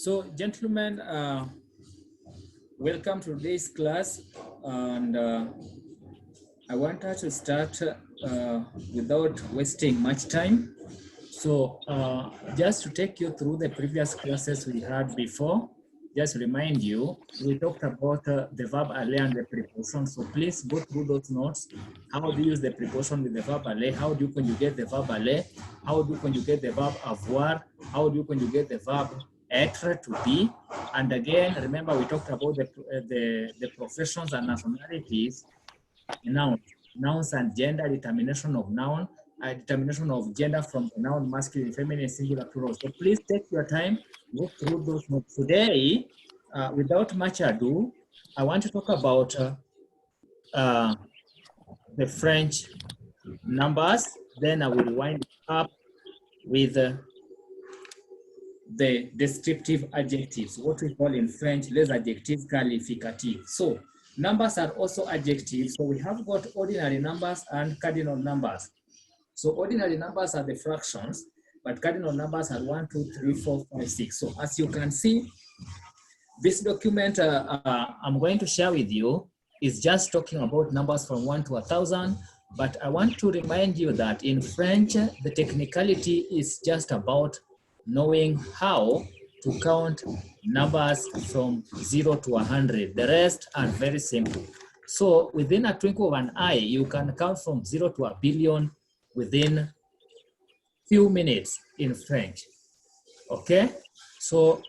So, gentlemen, welcome to today's class, and I want us to start without wasting much time. So, just to take you through the previous classes we had before, just to remind you, we talked about the verb aller and the preposition. So please go through those notes. How do you use the preposition with the verb aller? How do you conjugate the verb aller? How do you conjugate the verb avoir? How do you conjugate the verb être, to be? And again, remember we talked about the professions and nationalities, nouns and gender, determination of noun, determination of gender from the noun masculine, feminine, singular, plural. So please take your time, go through those notes. Today, without much ado, I want to talk about the French numbers. Then I will wind up with the descriptive adjectives, what we call in French, les adjectifs qualificatifs. So numbers are also adjectives. So we have got ordinary numbers and cardinal numbers. So ordinary numbers are the fractions, but cardinal numbers are 1, 2, 3, 4, 5, 6. So as you can see, this document I'm going to share with you is just talking about numbers from 1 to 1,000. But I want to remind you that in French, the technicality is just about knowing how to count numbers from 0 to 100. The rest are very simple. So within a twinkle of an eye, you can count from 0 to a billion within few minutes in French. Okay, so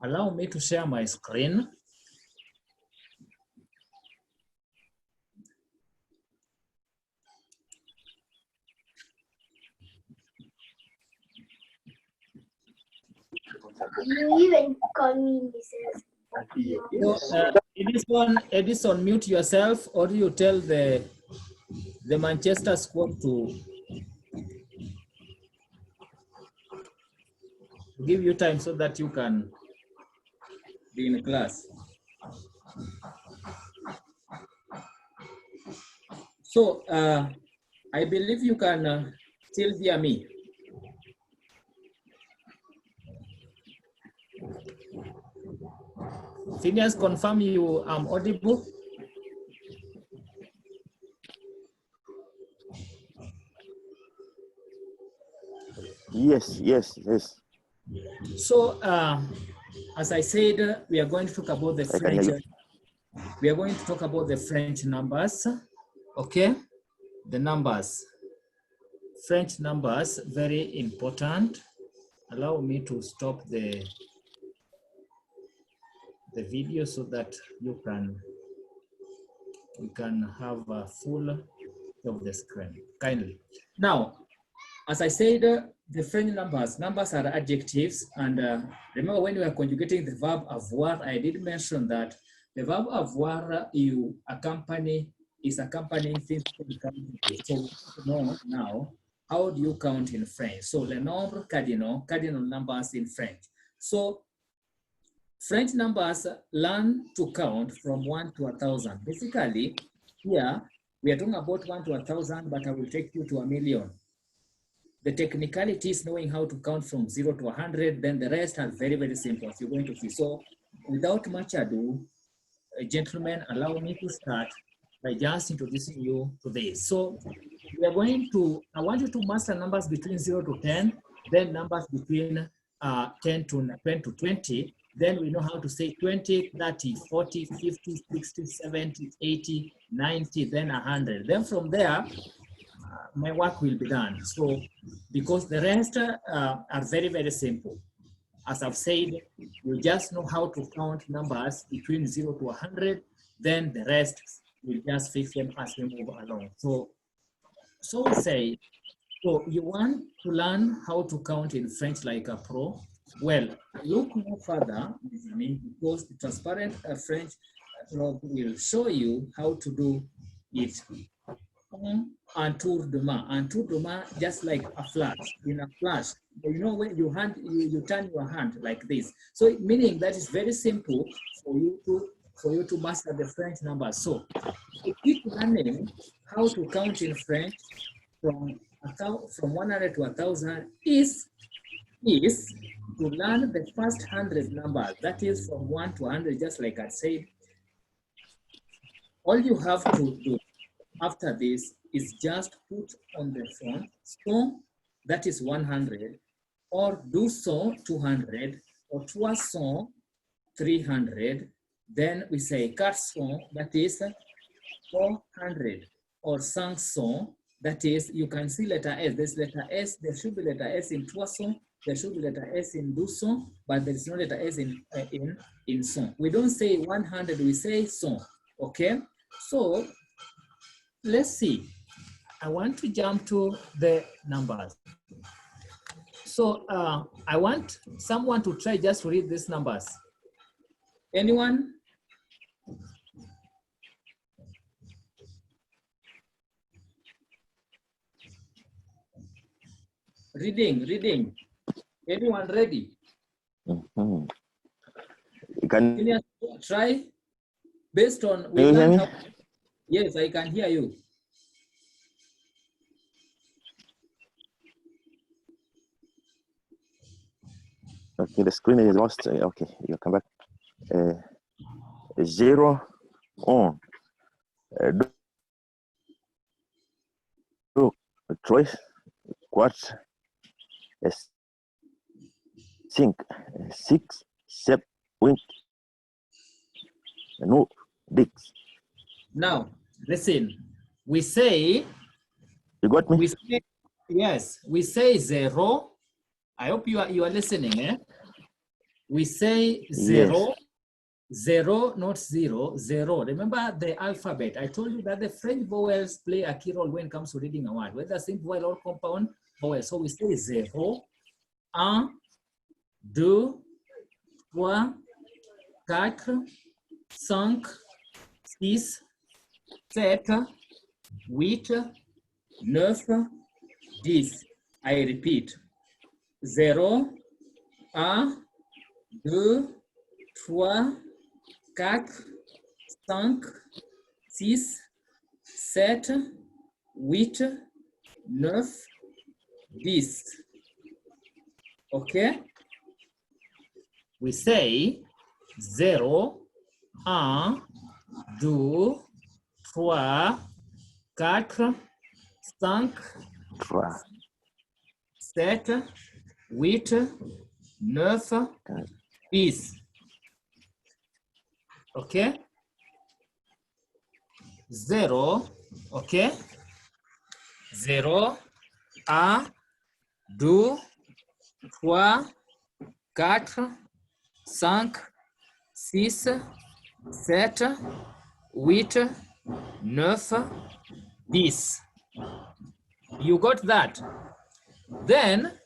allow me to share my screen. You even call me Mrs. So, Edison, mute yourself, or do you tell the Manchester squad to give you time so that you can be in class? So I believe you can still hear me. Phineas, confirm you am audible. Yes. So as I said, we are going to talk about the French. We are going to talk about the French numbers. Okay, the numbers. French numbers, very important. Allow me to stop the video so that you can have a full of the screen, kindly. Now, as I said, the French numbers are adjectives. And remember when we are conjugating the verb avoir, I did mention that the verb avoir is accompanying things. So know now, how do you count in French? So le nombre cardinaux, cardinal numbers in French. So French numbers learn to count from 1 to 1,000. Basically, here we are talking about 1 to 1,000, but I will take you to a million. The technicality is knowing how to count from 0 to 100, then the rest are very, very simple, as you're going to see. So without much ado, gentlemen, allow me to start by just introducing you to this. So we are going to, I want you to master numbers between 0 to 10, then numbers between 10 to 20. Then we know how to say 20, 30, 40, 50, 60, 70, 80, 90, then 100. Then from there, my work will be done. So, because the rest are very, very simple. As I've said, you just know how to count numbers between 0 to 100, then the rest will just fix them as we move along. So we say, so you want to learn how to count in French like a pro? Well, look no further, because the transparent French blog will show you how to do it. Un tour de main. Un tour de main, just like a flash. In a flash, you know when you turn your hand like this. So meaning that is very simple for you to master the French numbers. So to keep learning how to count in French from 100 to 1,000 is to learn the first 100 numbers, that is from 1 to 100, just like I said, all you have to do after this is just put on the front so that is 100, or do so 200, or trois so 300. Then we say quatre so, that is 400, or cinq so, that is, you can see letter S. There's letter S, there should be letter S in trois so, there should be letter S in deux so, but there is no letter S in son. We don't say 100, we say son, okay? So let's see. I want to jump to the numbers. So I want someone to try just to read these numbers. Anyone? Reading. Anyone ready? Mhm. Can you try? Based on, Can you hear me? Yes, I can hear you. Okay, the screen is lost. Okay, you come back. 0, 1, 2, 3, 4, 5, 6, 7, 8, 9, 10. Now, listen. We say, You got me? yes, we say 0. I hope you are listening, eh? We say 0, Yes. 0, not 0, 0. Remember the alphabet. I told you that the French vowels play a key role when it comes to reading a word, whether simple vowel or compound vowel. So we say 0, 1, 2, 3, 4, 5, 6, 7, 8, 9, 10. I repeat. 0, 1, 2, 3, 4, 5, 6, 7, 8, 9, 10. Okay? We say 0, 1, 2, 3, 4, 5, 7, 8, 9, 10. Okay? 0, okay? 0, 1, 2, 3, 4, 5, 6, 7, 8, 9, 10. You got that? Then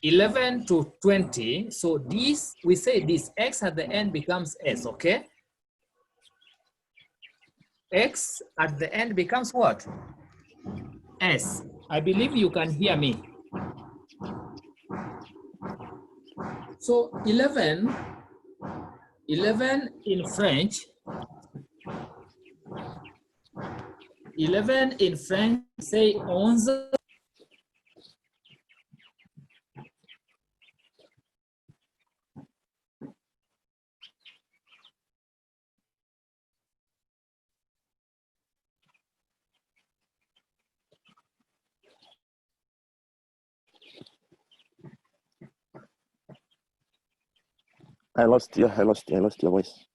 11 to 20. So this, we say this X at the end becomes S, okay? X at the end becomes what? S. I believe you can hear me. So 11 in French, 11 in French, say 11. I lost your voice.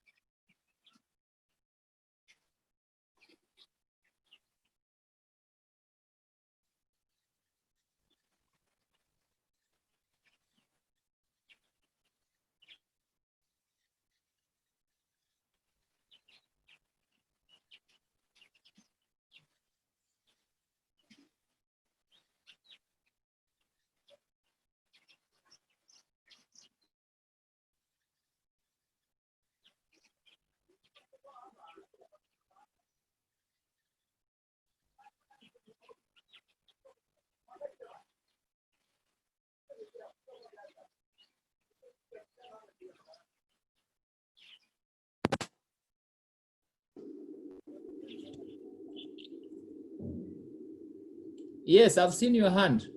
Yes, I've seen your hand.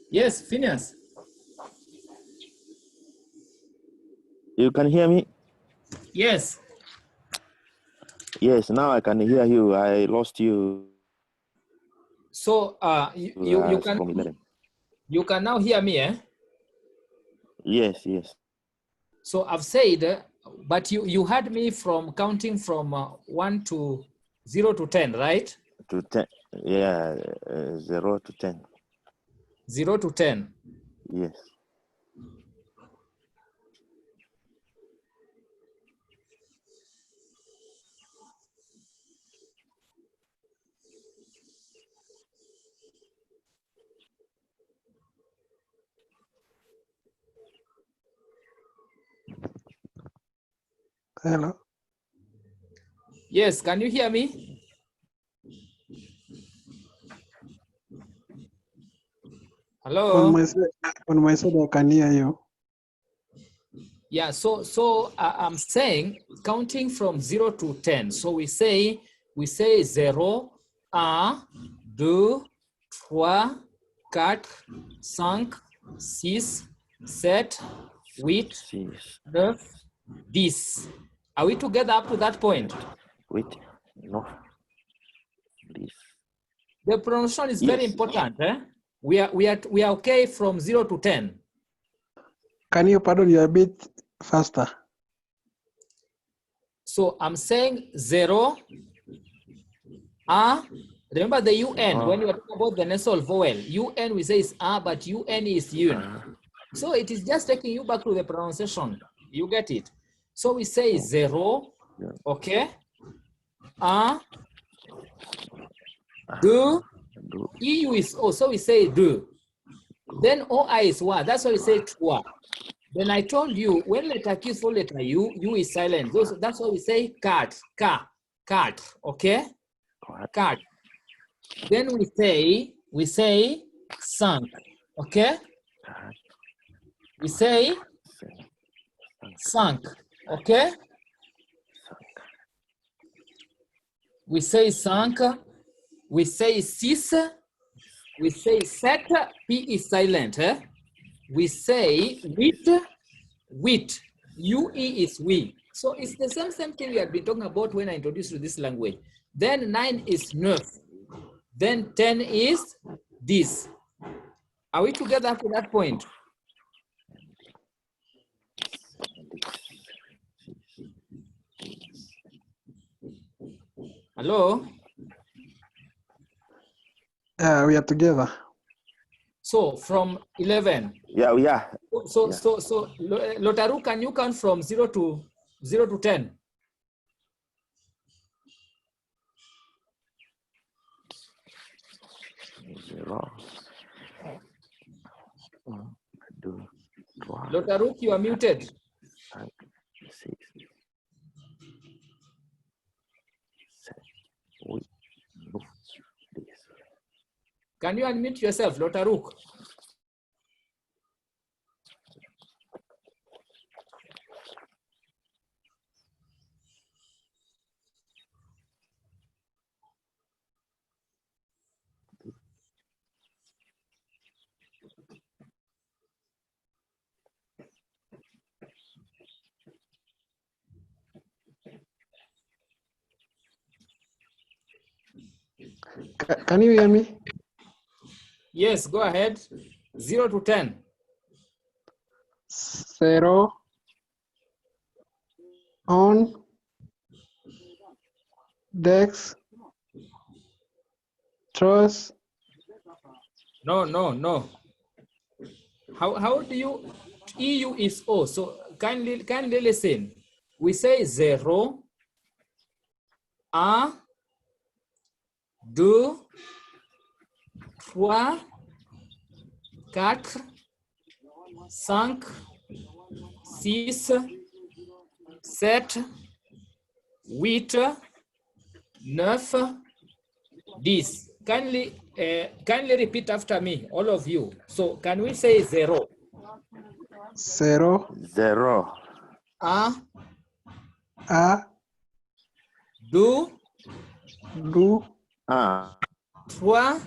Yes, Phineas. You can hear me? Yes. Yes, now I can hear you. I lost you. So you can From 11. now hear me, eh? Yes, yes. So I've said, but you had me from counting from 1 to 0 to 10, right? To 10. Yeah, 0 to 10. 0 to 10. Yes. Hello. Yes, can you hear me? Hello? On my side, I can hear you. Yeah, so I'm saying counting from 0 to 10. So we say 0, 1, 2, 3, 4, 5, 6, 7, 8, 9, 10. Are we together up to that point? Wait, no. Please. The pronunciation is very important. Eh? We are okay from 0 to 10. Can you pardon you a bit faster? So I'm saying 0, remember the UN when you are talking about the nasal vowel. UN we say is but UN is yun. So it is just taking you back to the pronunciation. You get it? So we say 0, okay? Do, EU is O, so we say do. Then OI is wa, that's why we say twa. Then I told you, when letter Q is for letter U, U is silent. That's why we say cat, cat, okay? Cat. Then we say sunk, okay? We say sunk, okay? We say sunk, we say cis, we say set, P is silent, eh? We say wit, UE is we. So it's the same thing we had been talking about when I introduced you this language. Then 9 is neuf. Then 10 is this. Are we together up to that point? Hello? We are together. So from 11. Yeah, yeah. So Lotaru, can you count from 0 to 10? 0. 1, 2, 3, Lotaru, you are muted. 5, 6, 7, 8, 9, 10. Can you unmute yourself, Lotaruk? Can you hear me? Yes, go ahead. 0 to 10. 0, on, dex, trust. No. How do you, EU is O, so kindly listen. We say 0, 1, 2, 3, 4, 5, 6, 7, 8, 9, 10. Kindly repeat after me, all of you. So can we say 0? 0, 0. A, 2, 2, 1, 3,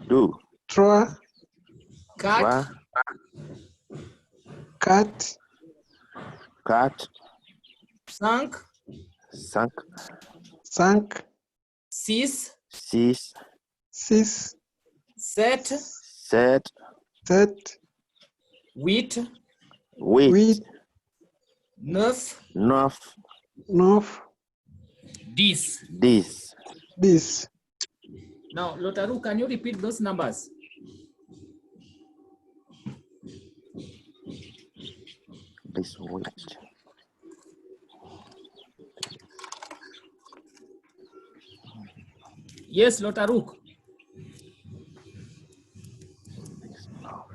2, 3, Cat. Cat. Cat. Sank. Sank. Sank. Sis. Sis. Sis. Set. Set. Set. Wheat. Wheat. Wheat. Neuf. North. North. This. This. This. Now, Lotaru, can you repeat those numbers? This wheat. Yes, Lotaruk. This north.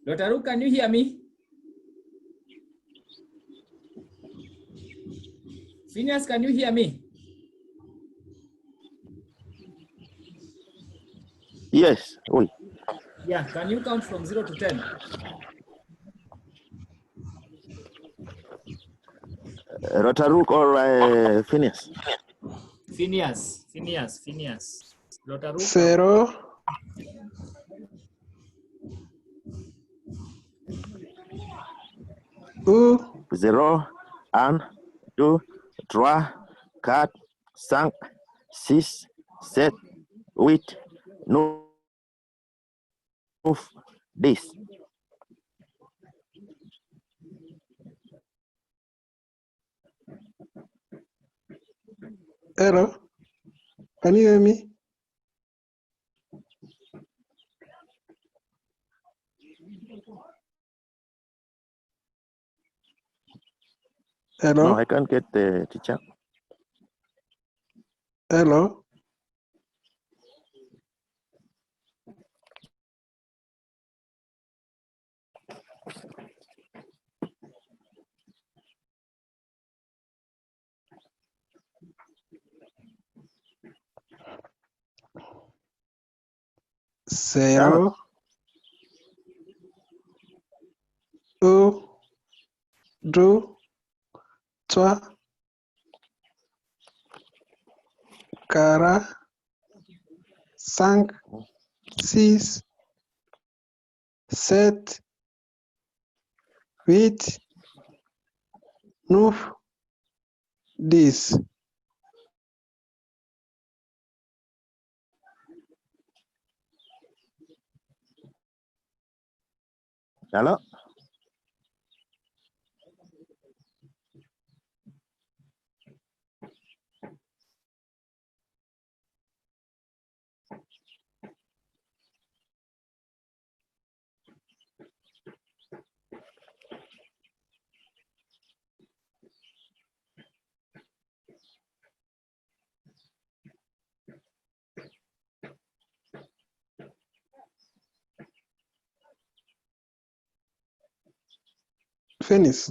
Lotaru, can you hear me? Phineas, can you hear me? Yes. Oi. Yeah, can you count from 0 to 10? Rotaruk or Phineas? Phineas. Lotaru. 0. 2. 0, 1, 2, 3, 4, 5, 6, 7, 8, 9, 10. Hello. Can you hear me? Hello. No, I can't get the teacher. Hello. Hello. 0. 1, 2, 3, 4, 5, 6, 7, 8, 9, 10. Hello. Finish.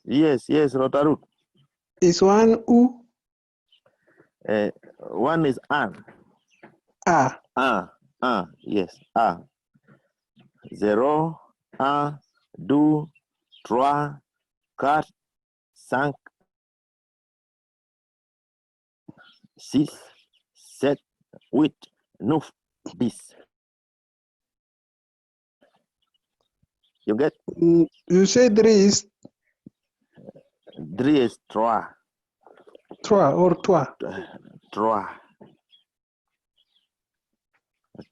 Yes, Rotaruk. Is 1 U? One is an. A. Yes. 0, 1, 2, 3, 4, 5, 6, 7, 8, 9, 10. You get? You say 3 is 3 is 3. 3 or 3. 3.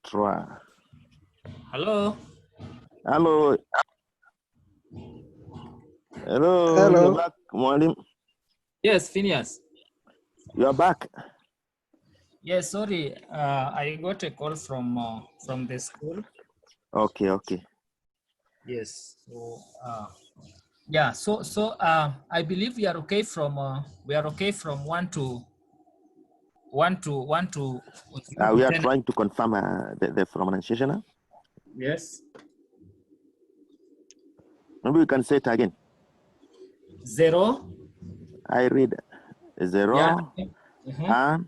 3. Hello. Hello. Hello, you're Hello. back, Mwalim. Yes, Phineas. You're back. Yes, sorry. I got a call from the school. Okay. Yes. So yeah. So I believe we are okay from 1 to 0 to We are 10. trying to confirm the pronunciation. Yes. Maybe we can say it again. 0. I read 0, Yeah. 1,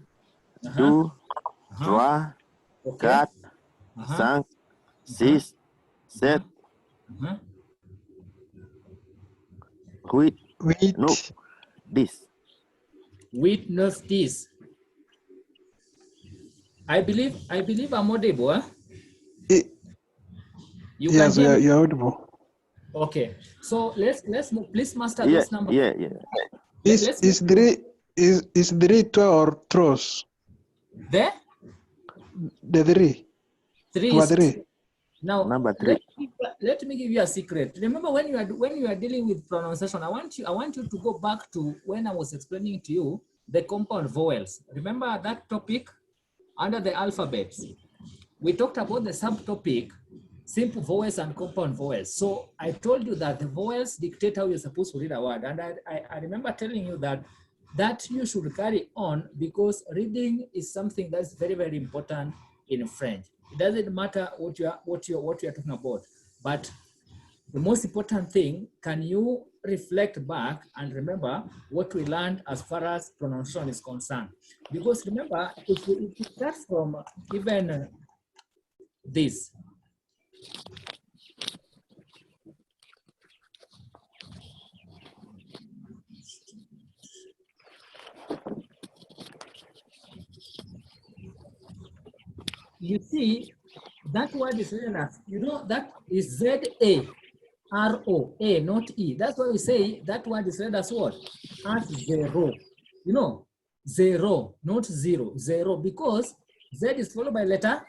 2, 3, Okay. 4, cinq, six, sept, huit, Wheat. neuf, dix. 8, 9, 10. I believe I'm audible. Huh? Eh, You yes, can hear me? you're audible. Okay. So let's move. Please master Yeah, those numbers. yeah, yeah. Let's Is move three is three two or throws? there. The three. Three Number is three. now. Number three. Let me give you a secret. Remember when you are dealing with pronunciation, I want you to go back to when I was explaining to you the compound vowels. Remember that topic under the alphabets. We talked about the subtopic, simple vowels and compound vowels. So I told you that the vowels dictate how you're supposed to read a word. And I remember telling you that you should carry on because reading is something that's very, very important in French. It doesn't matter what you're talking about, but the most important thing, can you reflect back and remember what we learned as far as pronunciation is concerned? Because remember, if you start from even this, you see, that word is written as, that is Z-A-R-O, A, not E. That's why we say that word is read as what? As zero. Zero, not zero, zero, because Z is followed by letter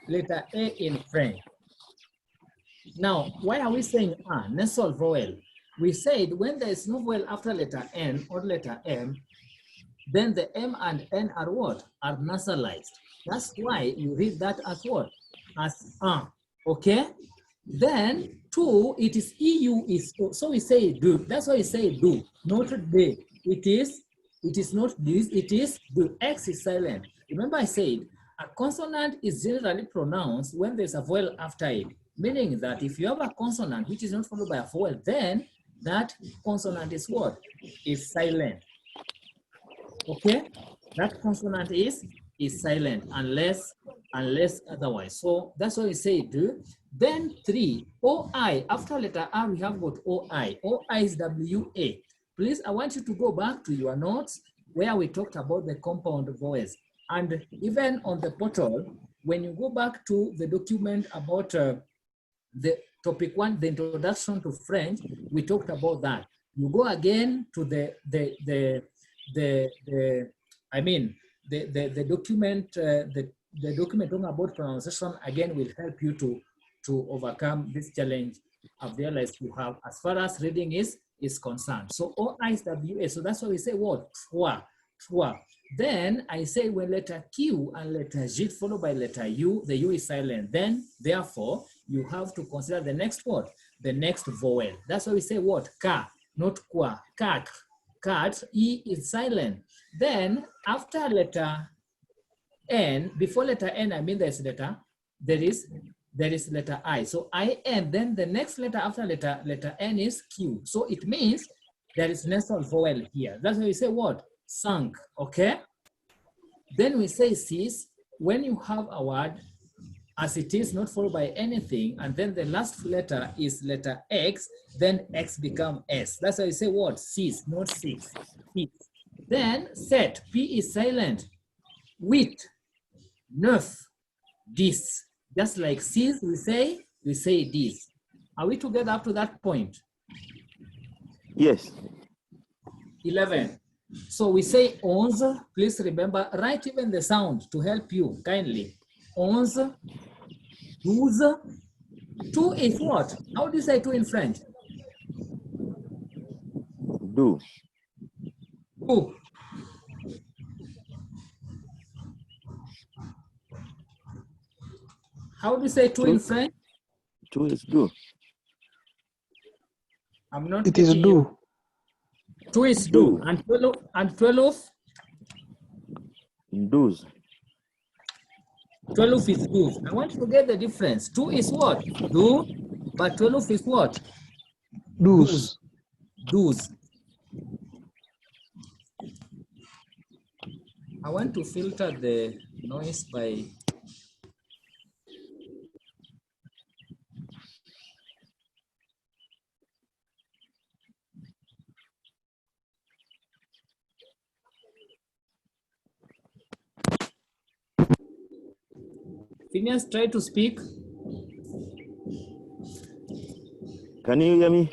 A in French. Now, why are we saying nasal vowel? We said when there is no vowel after letter N or letter M, then the M and N are what? Are nasalized. That's why you read that as what? As okay? Then two, it is EU is, so we say do. That's why we say do, not de. It is not this, it is do. X is silent. Remember I said a consonant is generally pronounced when there's a vowel after it, meaning that if you have a consonant which is not followed by a vowel, then that consonant is what? Is silent. Okay, that consonant is silent unless otherwise. So that's why we say do. Then three, OI. After letter R, we have got OI. OI is WA. Please, I want you to go back to your notes where we talked about the compound vowels. And even on the portal, when you go back to the document about the topic 1, the introduction to French, we talked about that. You go again to the document, the document talking about pronunciation again will help you to overcome this challenge I've realized you have as far as reading is concerned. So OISWA, so that's why we say what? Trois. Then I say when letter Q and letter G followed by letter U, the U is silent. Then therefore you have to consider the next word, the next vowel. That's why we say what? Ka, not qua, cat. Cat, E is silent. Then after letter N, before letter N, I mean there is letter I. So I-N, then the next letter after letter N is Q. So it means there is nasal vowel here. That's why we say what? Sunk, okay? Then we say cis, when you have a word as it is not followed by anything, and then the last letter is letter X, then X become S. That's why we say what? Cis, not six. Then set, P is silent. Wheat, neuf, this. Just like cis, we say this. Are we together up to that point? Yes. 11. So we say 11. Please remember, write even the sound to help you kindly. 11, 12. 2 is what? How do you say 2 in French? Do. 2. How do you say 2 in French? 2 is do. I'm not It is getting do. you. 2 is do. And 12? 12. 12 is do. I want you to get the difference. 2 is what? Do. But 12 is what? Do's. Do's. I want to filter the noise by Phineas, try to speak. Can you hear me?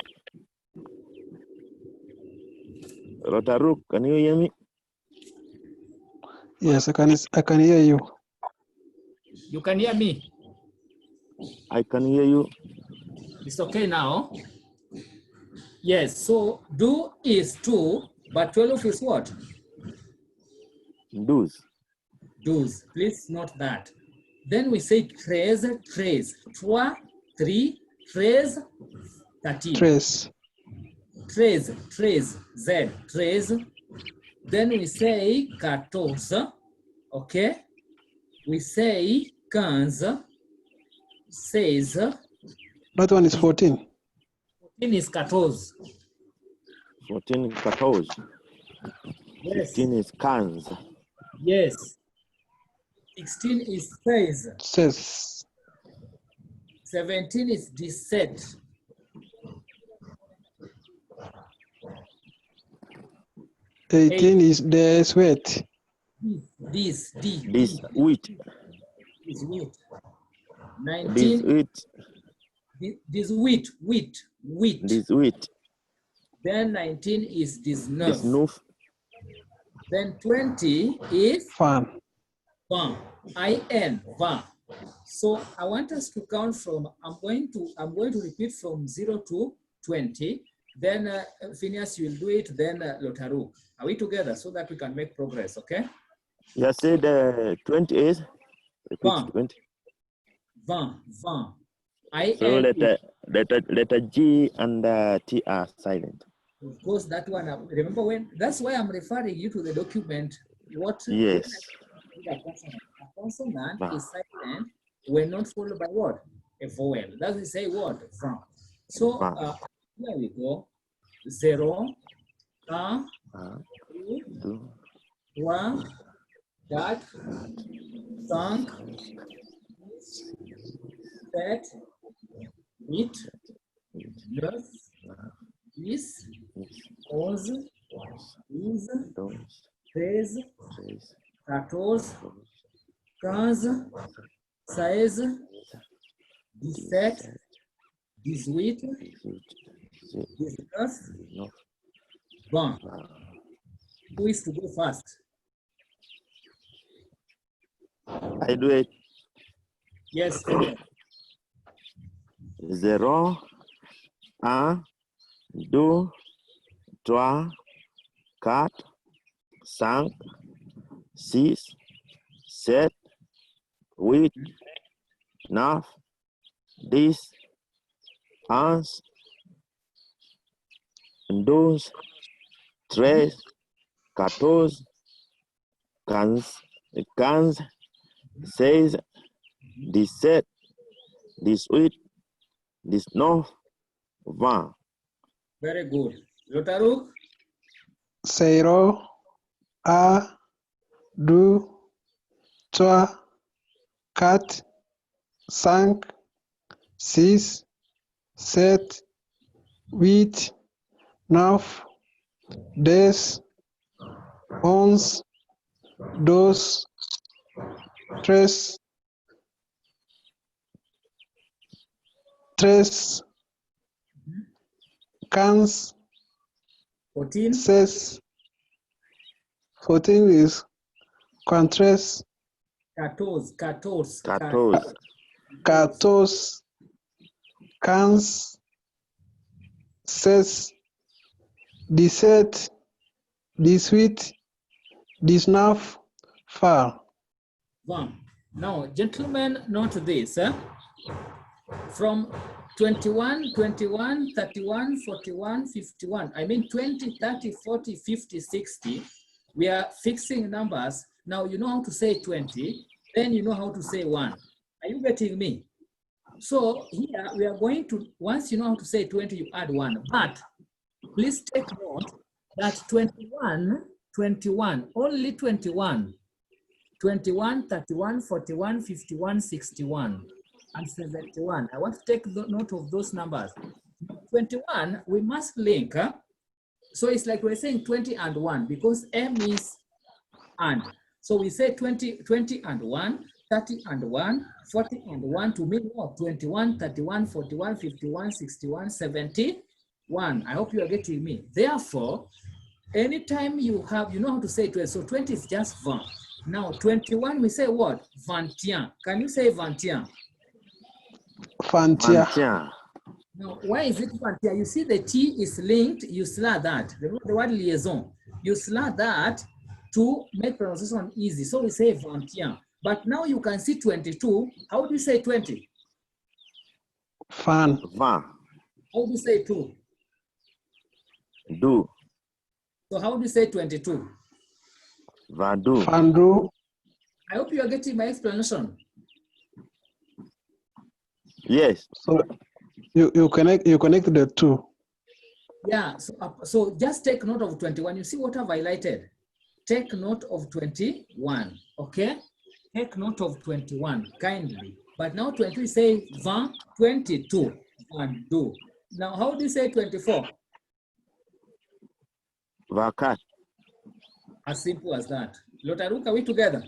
Rotaruk, can you hear me? Yes, I can hear you. You can hear me. I can hear you. It's okay now. Yes, so do is 2, but 12 is what? Do's. Do's. Please note that. Then we say trace, trace. 3, 13. Trace. Trace, trace, Z, trace. Then we say 14, okay? We say 15, 16. That one is 14. 14 is 14. 14 is 14. Yes. 15 is 15. Yes. 16 is 16. Says 17 is 17. 18 is the sweat. This Wheat. is wheat. This 19, wheat. this wheat. This wheat. Then 19 is this This nerve. noof. Then 20 is Fan. van. I-N, van. So I want us to count from, I'm going to repeat from 0 to 20. Then Phineas, you will do it, then Lotaru. Are we together so that we can make progress, okay? You said 20 is? Repeat Van. 20. Van. So I-N-E. letter G and T are silent. Of course, that one, remember that's why I'm referring you to the document. Yes. A consonant is silent when not followed by what? A vowel. Does it say what? Van. So here we go. 0, 1, 2, 3, 4, 5, 6, 7, 8, 9, 10, 11, 12, 13, 14, 15, 16, 17, 18, 19, 20. Who is to go first? I do it. Yes. 0, 1, 2, 3, 4, 5, 6, 7, 8, 9, 10, 11, 12, 13, 14, 15, 16, 17, 18, 19, 20. Very good. Lotaru? 0, 1, 2, 3, 4, 5, 6, 7, 8, 9, 10, 11, 12, 13, 15, 14. 16, 14 is 14, 14. 14, 15, 16, 17, 18, 19, 20. One. Now, gentlemen, note this. From 21, 21, 31, 41, 51. I mean 20, 30, 40, 50, 60. We are fixing numbers. Now you know how to say 20, then you know how to say 1. Are you getting me? So here we are going to, once you know how to say 20, you add 1. But please take note that 21, only 21, 31, 41, 51, 61, and 71. I want to take note of those numbers. 21, we must link. So it's like we're saying 20 and 1 because M is and. So we say 20 and 1, 30 and 1, 40 and 1 to mean what? 21, 31, 41, 51, 61, 71. I hope you are getting me. Therefore, anytime you have, you know how to say 20. So 20 is just 20. Now 21, we say what? 21. Can you say 21? Fantia. Now, why is it 21? You see the T is linked, you slur that. Remember the word liaison. You slur that to make pronunciation easy. So we say 21. But now you can see 22. How do you say 20? Fan. Van. How do you say 2? Do. So how do you say 22? Vadu. Fandu. I hope you are getting my explanation. Yes. So you connect the two. Yeah, so just take note of 21. You see what I've highlighted? Take note of 21, okay? Take note of 21, kindly. But now 22, say 20, 22, and do. Now, how do you say 24? Vacat. As simple as that. Lotaruk, are we together?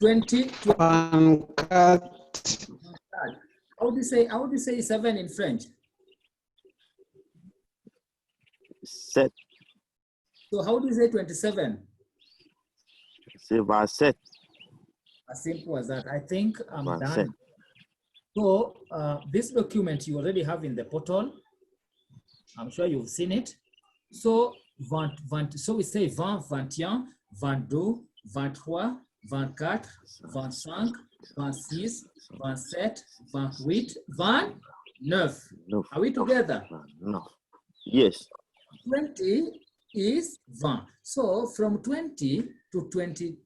Fancat. How do you say 7 in French? Set. So how do you say 27? C'est Vasset. As simple as that. I think I'm Vasset. done. So this document you already have in the portal. I'm sure you've seen it. So, so we say 20, 21, 22, 23, 24, 25, 26, 27, 28, 29. No. Are we together? No. Yes. 20 is 20. So from 20 to 20,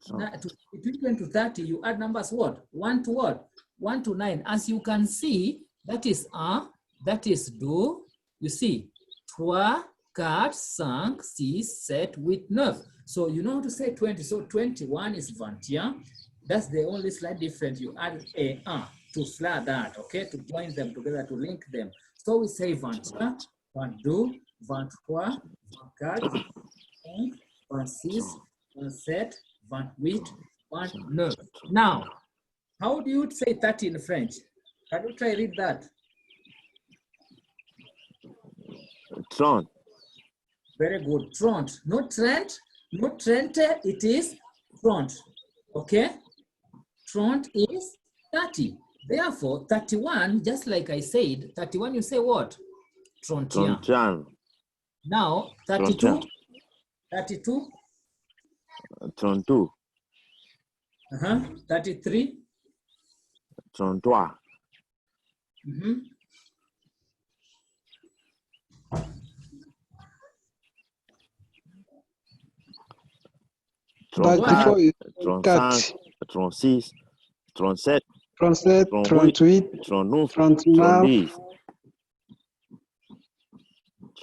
between 20 to 30, you add numbers what? 1 to what? 1 to 9. As you can see, that is un, that is deux. You see, 3, 4, 5, 6, 7, 8, 9. So you know how to say 20. So 21 is 21. That's the only slight difference. You add a to slur that, okay? To join them together, to link them. So we say 21, 22, 23, 24, 25, 26, 27, 28, 29. Now, how do you say 30 in French? Can you try read that? Tron. Very good. Trente. Not Trent, not Trente, it is Trente. Okay? Trente is 30. Therefore, 31, just like I said, 31, you say what? Trentian. Trontian. Now, 32. Trontian. 32. Trontou. 33. Trontois. Before 35, 36, 37, 37, 38, 38,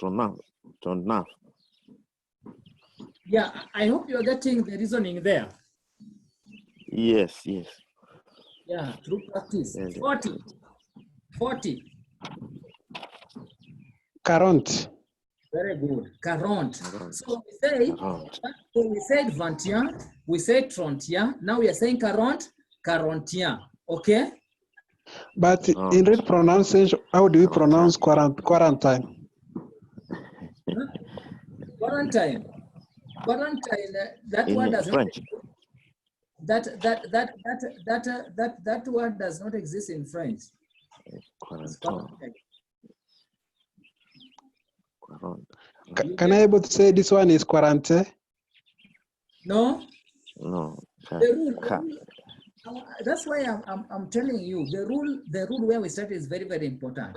39, 39. 39. Yeah, I hope you're getting the reasoning there. Yes, yes. Yeah, through practice. Yes. 40. 40. 40. Very good. 40. So we say, 40. so we said 21, we said 31. Now we are saying 40, 41. Okay? But in real pronunciation, how do you pronounce quarantine? Quarantine. Quarantine. That word does not. French. That word does not exist in French. Quarantine. Can I able to say this one is quarantine? No. No. The rule, that's why I'm telling you the rule where we start is very, very important.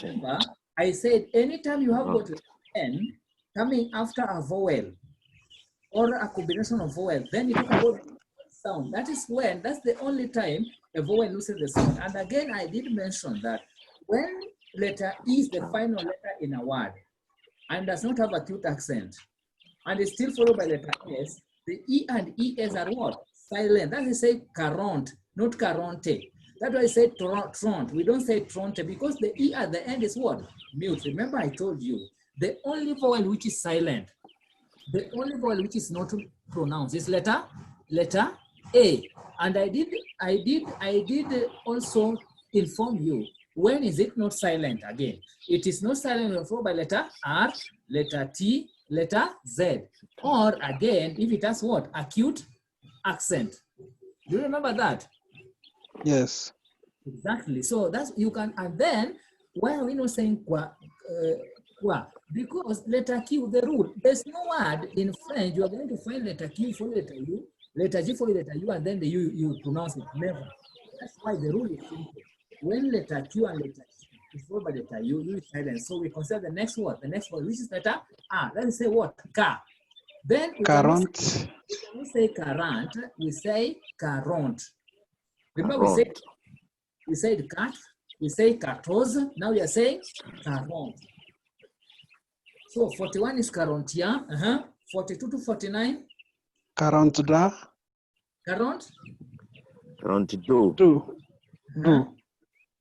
Remember, I said anytime you have got N coming after a vowel or a combination of vowel, then you talk about sound. That is when, that's the only time a vowel loses the sound. And again, I did mention that when letter E is the final letter in a word and does not have acute accent and is still followed by letter S, the E and ES are what? Silent. That's why I say quarante, not quarante. That's why I say trente. We don't say tronte because the E at the end is what? Mute. Remember I told you, the only vowel which is silent The only vowel which is not pronounced is letter A. And I did also inform you, when is it not silent again? It is not silent when followed by letter R, letter T, letter Z. Or again, if it has what? Acute accent. Do you remember that? Yes. Exactly. So that's, you can, and then why are we not saying qua? Because letter Q, the rule, there's no word in French. You are going to find letter Q for letter U, letter G for letter U, and then the U, you pronounce it. Never. That's why the rule is simple. When letter Q and letter G is followed by letter U, U is silent. So we consider the next word, which is letter R. Let's say what? Car. Then we cannot say quarante, we say quarante. Remember we said cat, we say 14, now we are saying 40. So 41 is 41, 42 to 49. 42. 42.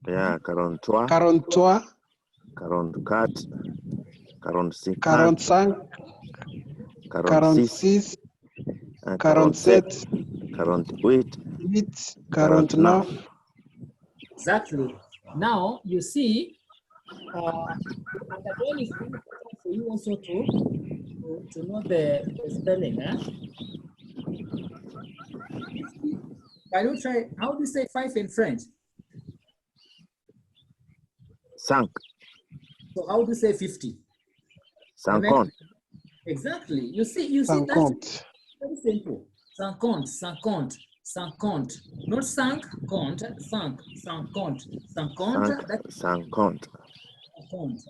Yeah, 43. 43. 44. 45. 45. 46. 47. 48. 49. Exactly. Now you see, and again, it's very important for you also to know the spelling. Can you try? How do you say 5 in French? 5. So how do you say 50? 50. Exactly. You see that's very simple. 50, 50, 50. Not 5 compte, 5, 50. 50, that's 50.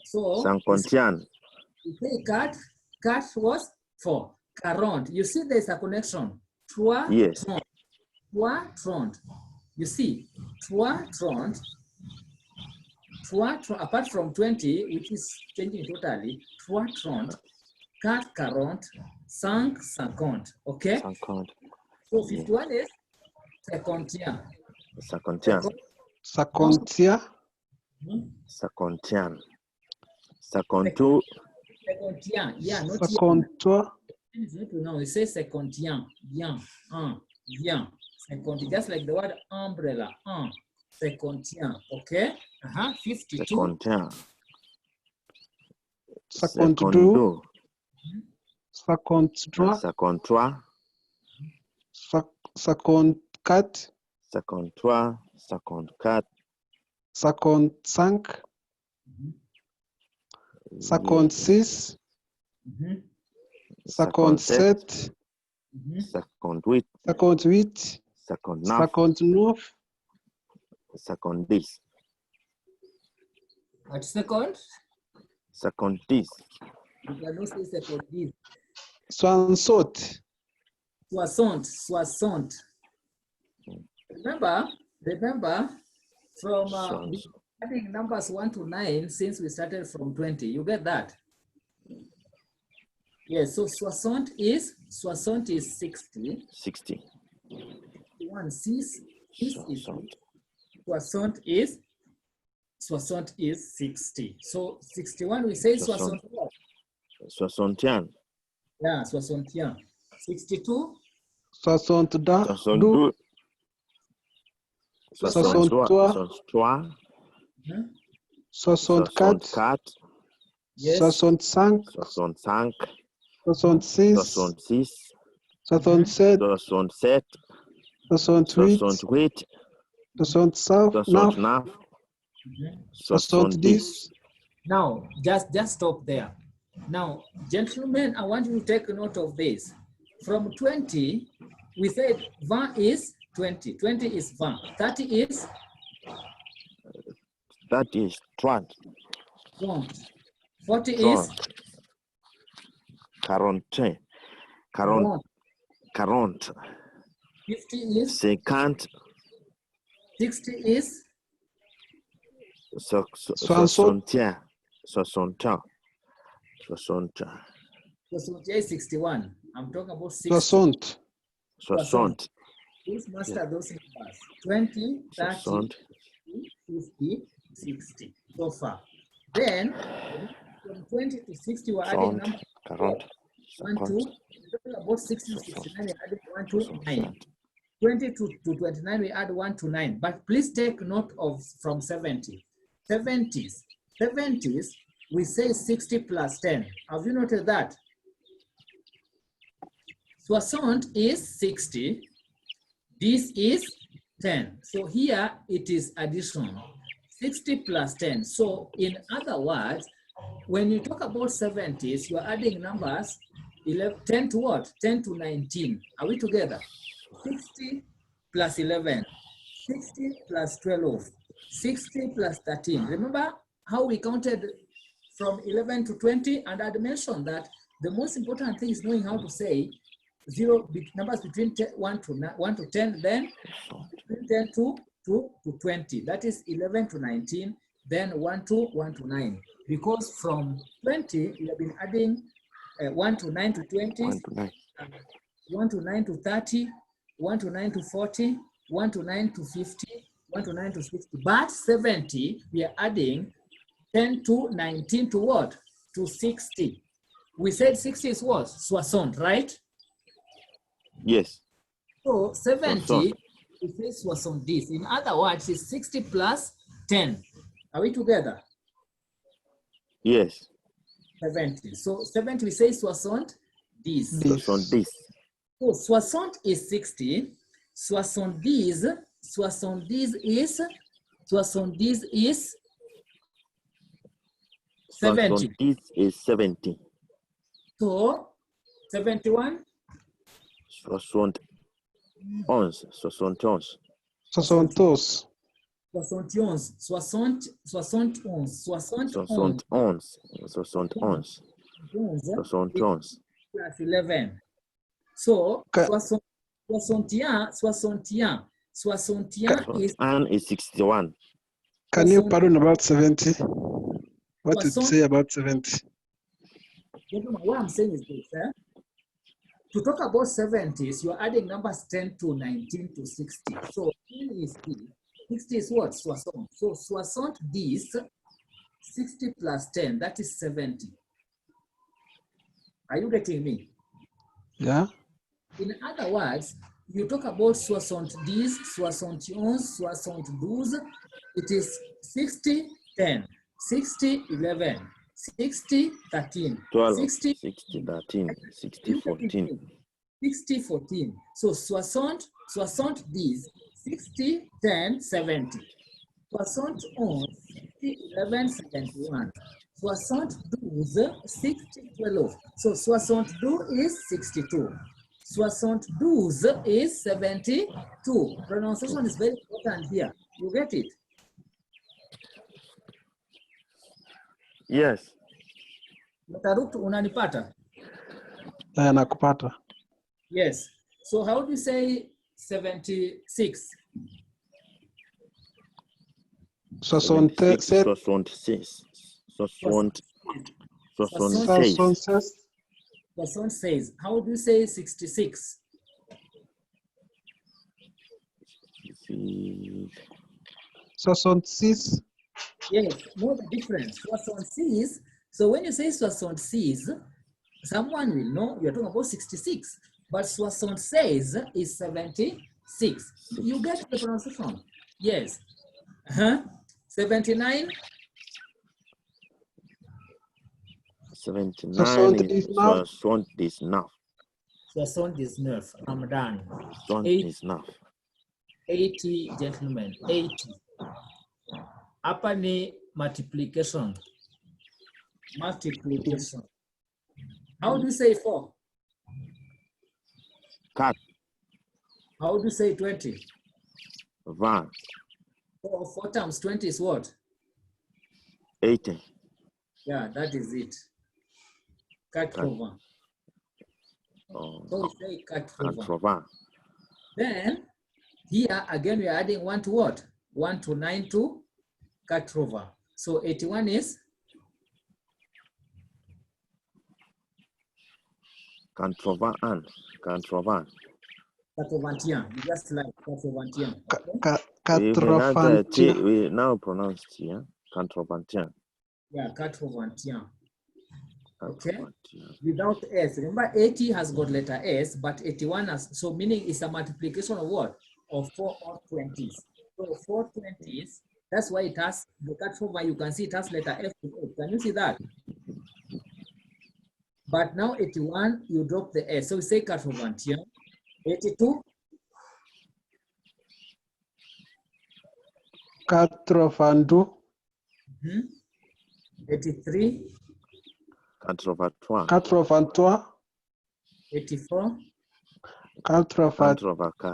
So 51. you say cat was 4. 40. You see there's a connection. 3, Yes. 30. 3, 30. You see, 3, 30. 3, apart from 20, which is changing totally, 3, 30. 4, 40. 5, 50. Okay? 50. So 51 is 51. 51. 51. 51. 52. 51. Yeah, not 52. No, it says 51. Bien. Bien. 50. Just like the word umbrella. 51. Okay? 52. 51. 52. 53. 53. 54. 53. 54. 55. 56. 57. 58. 58. 59. 59. 70. At second? 70. You cannot say second. 60. 60. Remember, from adding numbers 1 to 9, since we started from 20, you get that? Yes, so 60 is 60. 60. 61 6 is 60 is 60. So 61 we say 60. 61. Yeah, 61. 62. 62. 62. 63. 64. Yes. 65. 65. 66. 66. 67. 67. 68. 69. 70. Now, just stop there. Now, gentlemen, I want you to take note of this. From 20, we said 20 is 20. 20 is 20. 30 is? That is 20. 40 is? 40. 50 is? 50. 60 is? 60. is 61. I'm talking about 60. 60. Please master those numbers. 20, 30, 50, 60. So far. Then, from 20 to 60, we're adding numbers. 1 to, about 60 to 69, we add 1 to 9. 20 to 29, we add 1 to 9. But please take note of from 70. 70s, we say 60 plus 10. Have you noted that? 60 is 60. This is 10. So here it is addition. 60 plus 10. So in other words, when you talk about 70s, you are adding numbers 10 to what? 10 to 19. Are we together? 60 plus 11, 60 plus 12, 60 plus 13. Remember how we counted from 11 to 20? And I mentioned that the most important thing is knowing how to say numbers between 1 to 10, then between 10 to 20. That is 11 to 19, then 1 to 9. Because from 20, we have been adding 1 to 9 to 20, 1 to 9 to 30, 1 to 9 to 40, 1 to 9 to 50, 1 to 9 to 60. But 70, we are adding 10 to 19 to what? To 60. We said 60 is what? 60, right? Yes. So 70 is 60. In other words, it's 60 plus 10. Are we together? Yes. 70. So 70, we say 60. This. So 60 is 60. 70 is 70. This is 70. So 71. 71. 71. Plus 11. So 61 is 61. Can you pardon about 70? What did you say about 70? What I'm saying is this, to talk about 70s, you're adding numbers 10 to 19 to 60. So 10 is 60 is what? 60. So 60 this, 60 plus 10, that is 70. Are you getting me? Yeah. In other words, you talk about 60 this, 61, 62, it is 60, 10, 60, 11, 60, 13, 12, 60, 13, 60, 14. 60, 14. So 60 this, 60, 10, 70. 71, 60, 11, 71. 72, 60, 12. So 62 is 62. 62 is 72. Pronunciation is very important here. You get it? Yes. Unanipata? Nakupata. Yes. So how do you say 76? 76. 76. How do you say 66? 66. Yes, know the difference. 66. So when you say 66, someone will know you're talking about 66. But 66 is 76. You get the pronunciation? Yes. 79. 79 is 79. 79. I'm done. 80, gentlemen. 80. Hapa ni multiplication. Multiplication. How do you say 4? Cut. How do you say 20? Van. 4 times 20 is what? 80. Yeah, that is it. Cut over. So we say cut over. Then here again we are adding 1 to what? 1 to 9 to cut over. So 81 is? Controvan. Katrovantian. You just like Katrovantian. We now pronounce here. Controvantian. Yeah, Katrovantian. Okay, without S. Remember, 80 has got letter S, but 81 has, so meaning it's a multiplication of what? Of 4 or 20s. So 4 20s, that's why it has, the cut over, you can see it has letter F. Can you see that? But now 81, you drop the S. So we say cut over here. 82. 82. 83. 83. 83. 84. 84.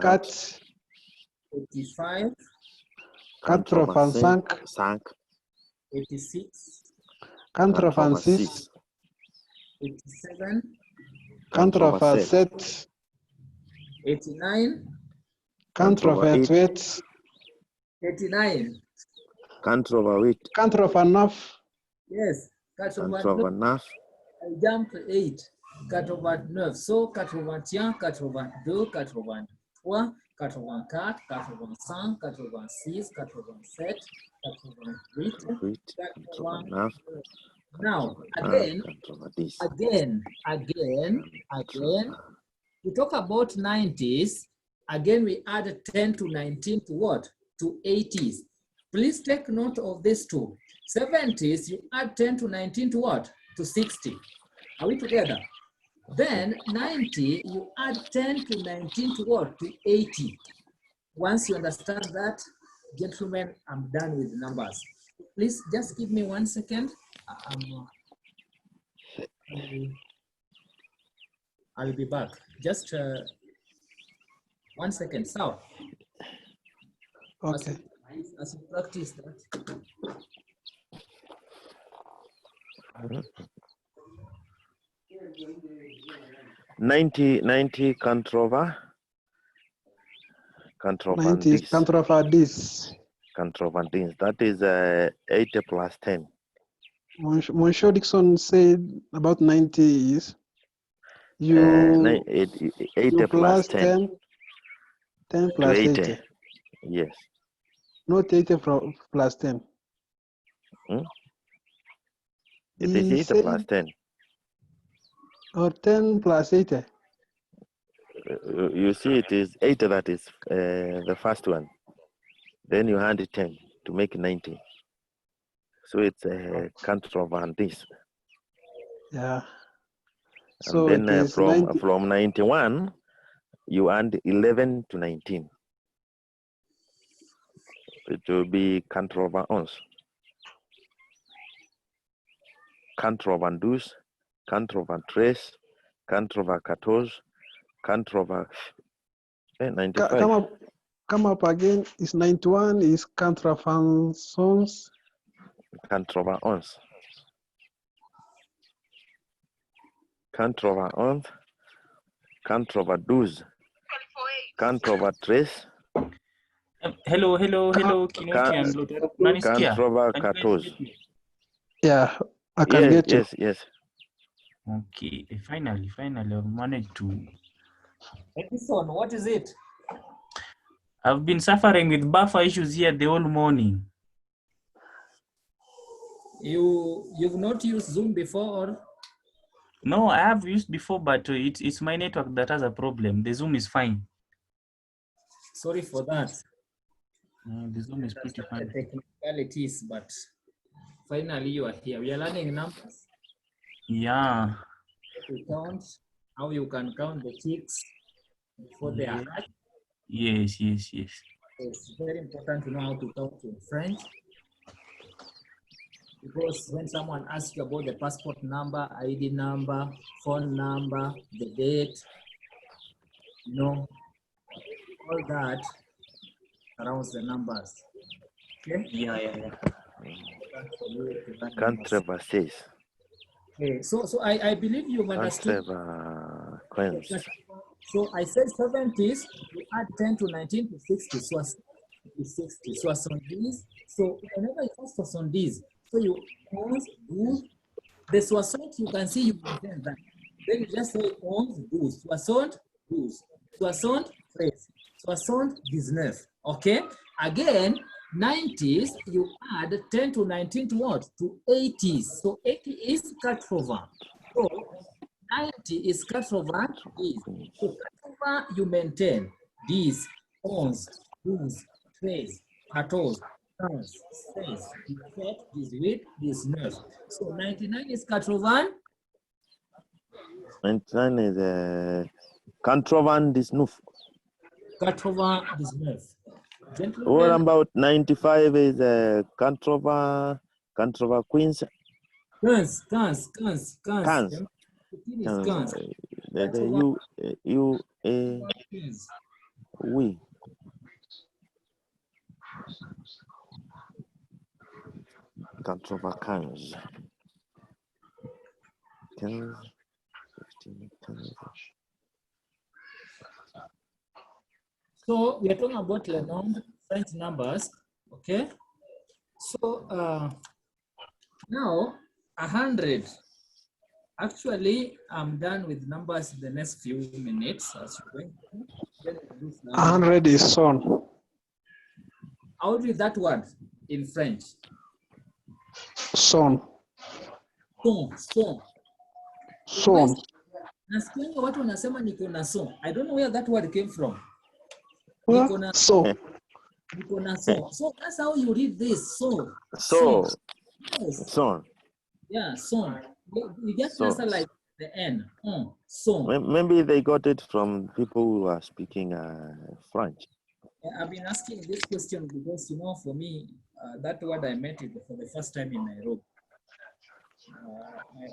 85. 85. 86. 86. 87. 87. 89. 88. 89. 89. Yes. 89. I jumped 8. 89. So 81, 82, 83, 84, 85, 86, 87, 88. Now, again, we talk about 90s. Again, we add 10 to 19 to what? To 80s. Please take note of these two. 70s, you add 10 to 19 to what? To 60. Are we together? Then 90, you add 10 to 19 to what? To 80. Once you understand that, gentlemen, I'm done with numbers. Please just give me 1 second. I'll be back. Just 1 second. So, okay. As you practice that. 90 controva. 90 controfadis. Controvandins. That is 80 plus 10. Monsieur Dixon said about 90 is you 80 plus 10. 10 plus 80. Yes. Not 80 plus 10. It is 80 plus 10. Or 10 plus 80. You see, it is 80 that is the first one. Then you hand it 10 to make 90. So it's a controvandis. Yeah. So and then from 90. from 91, you add 11 to 19. It will be controvandons. Controvandus, controvandres, controvacatos, controva 95. Come up again. Is 91 is contravansons. Controvandons. Controvandons, controvadus, controvatres. Hello, Kinoti and Luther. Unanisikia? Controvacatos. Yeah, I can get you. Yes. Okay, finally, I've managed to. Edison, what is it? I've been suffering with buffer issues here the whole morning. You've not used Zoom before? Or? No, I have used before, but it's my network that has a problem. The Zoom is fine. Sorry for that. The Zoom is pretty fine. Technicalities, but finally you are here. We are learning numbers. Yeah. To count, how you can count the chicks before they are hatched. Yes. It's very important to know how to count in French. Because when someone asks you about the passport number, ID number, phone number, the date, all that surrounds the numbers. Okay? Yeah. Controversies. Okay, so I believe you've understood. So I said 70s, you add 10 to 19 to 60. So 60. So on these. So whenever it comes to on these, so you ons, douze. The soixante, you can see you present that. Then you just say onze, douze. Soixante, douze. Soixante, treize. Soixante, 19. Okay? Again, 90s, you add 10 to 19 to what? To 80s. So 80 is 80. 90 is cut over these. So cut over you maintain these, ons, dos, tres, 14, 15, 16, 17, 18, 19. So 99 is cut over 99 is a 99. Cut over 19. What Gentlemen, about 95 is a Queens? Cans. Cans. It is cans. We. Cans. 15, 15. So we are talking about Le Nombre, French numbers, okay? So now 100. Actually, I'm done with numbers in the next few minutes. As you're going 100 is son. How do you read that word in French? Son. Son. Son. Nasikianga watu wanasema niko na son. I don't know where that word came from. So. Niko na son. So that's how you read this. So. Yes. Son. Yeah, son. You just answer like the N. Son. Maybe they got it from people who are speaking French. I've been asking this question because, you know, for me, that word I met it for the first time in Nairobi.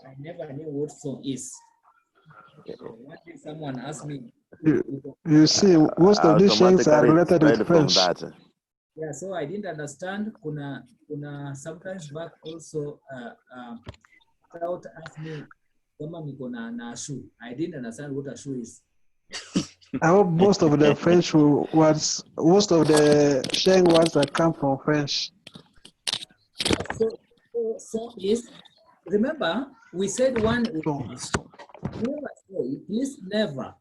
I never knew what son is. One day someone asked me. You see, most of these things are related with French. Yeah, so I didn't understand. Kuna sometimes back also crowd asked me kama niko na shoe. I didn't understand what a shoe is. I hope most of the French words, most of the Sheng words that come from French. So is, remember, we said one, never say, please never,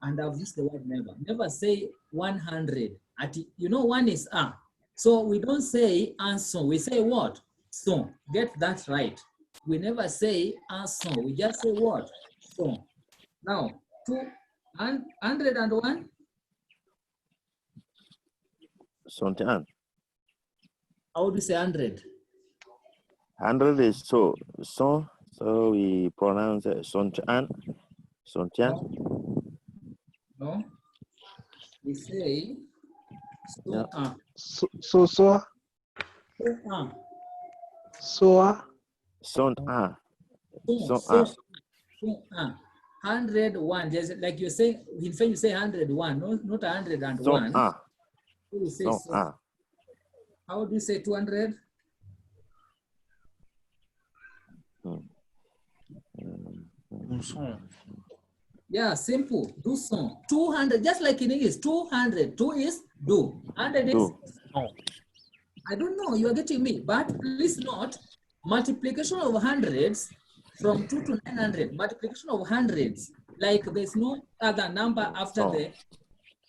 and I've used the word never. Never say 100. You know, one is a. So we don't say so. We say what? So. Get that right. We never say so. We just say what? So. Now, 201. Sontian. How do you say 100? 100 is so. So we pronounce it Sontian. No. We say so. Yeah. So. So. 101. Just like you say, in fact, you say 101, not 101. You say so. How do you say 200? Yeah, simple. Do son. 200, just like in English, 200. 2 is do. 100 is no. I don't know, you are getting me, but please note, multiplication of hundreds from 2 to 900, multiplication of hundreds, like there's no other number after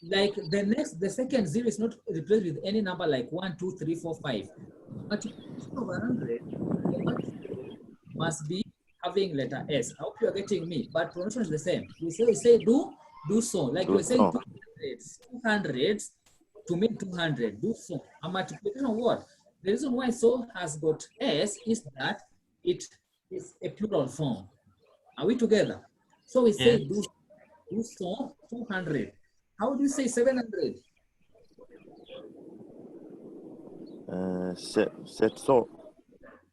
the second zero is not replaced with any number like 1, 2, 3, 4, 5. Multiplication of 100, the multiplication must be having letter S. I hope you are getting me, but pronunciation is the same. We say do so, like you're saying 200s to make 200, do so. A multiplication of what? The reason why so has got S is that it is a plural form. Are we together? So we say do so 200. How do you say 700? Set so.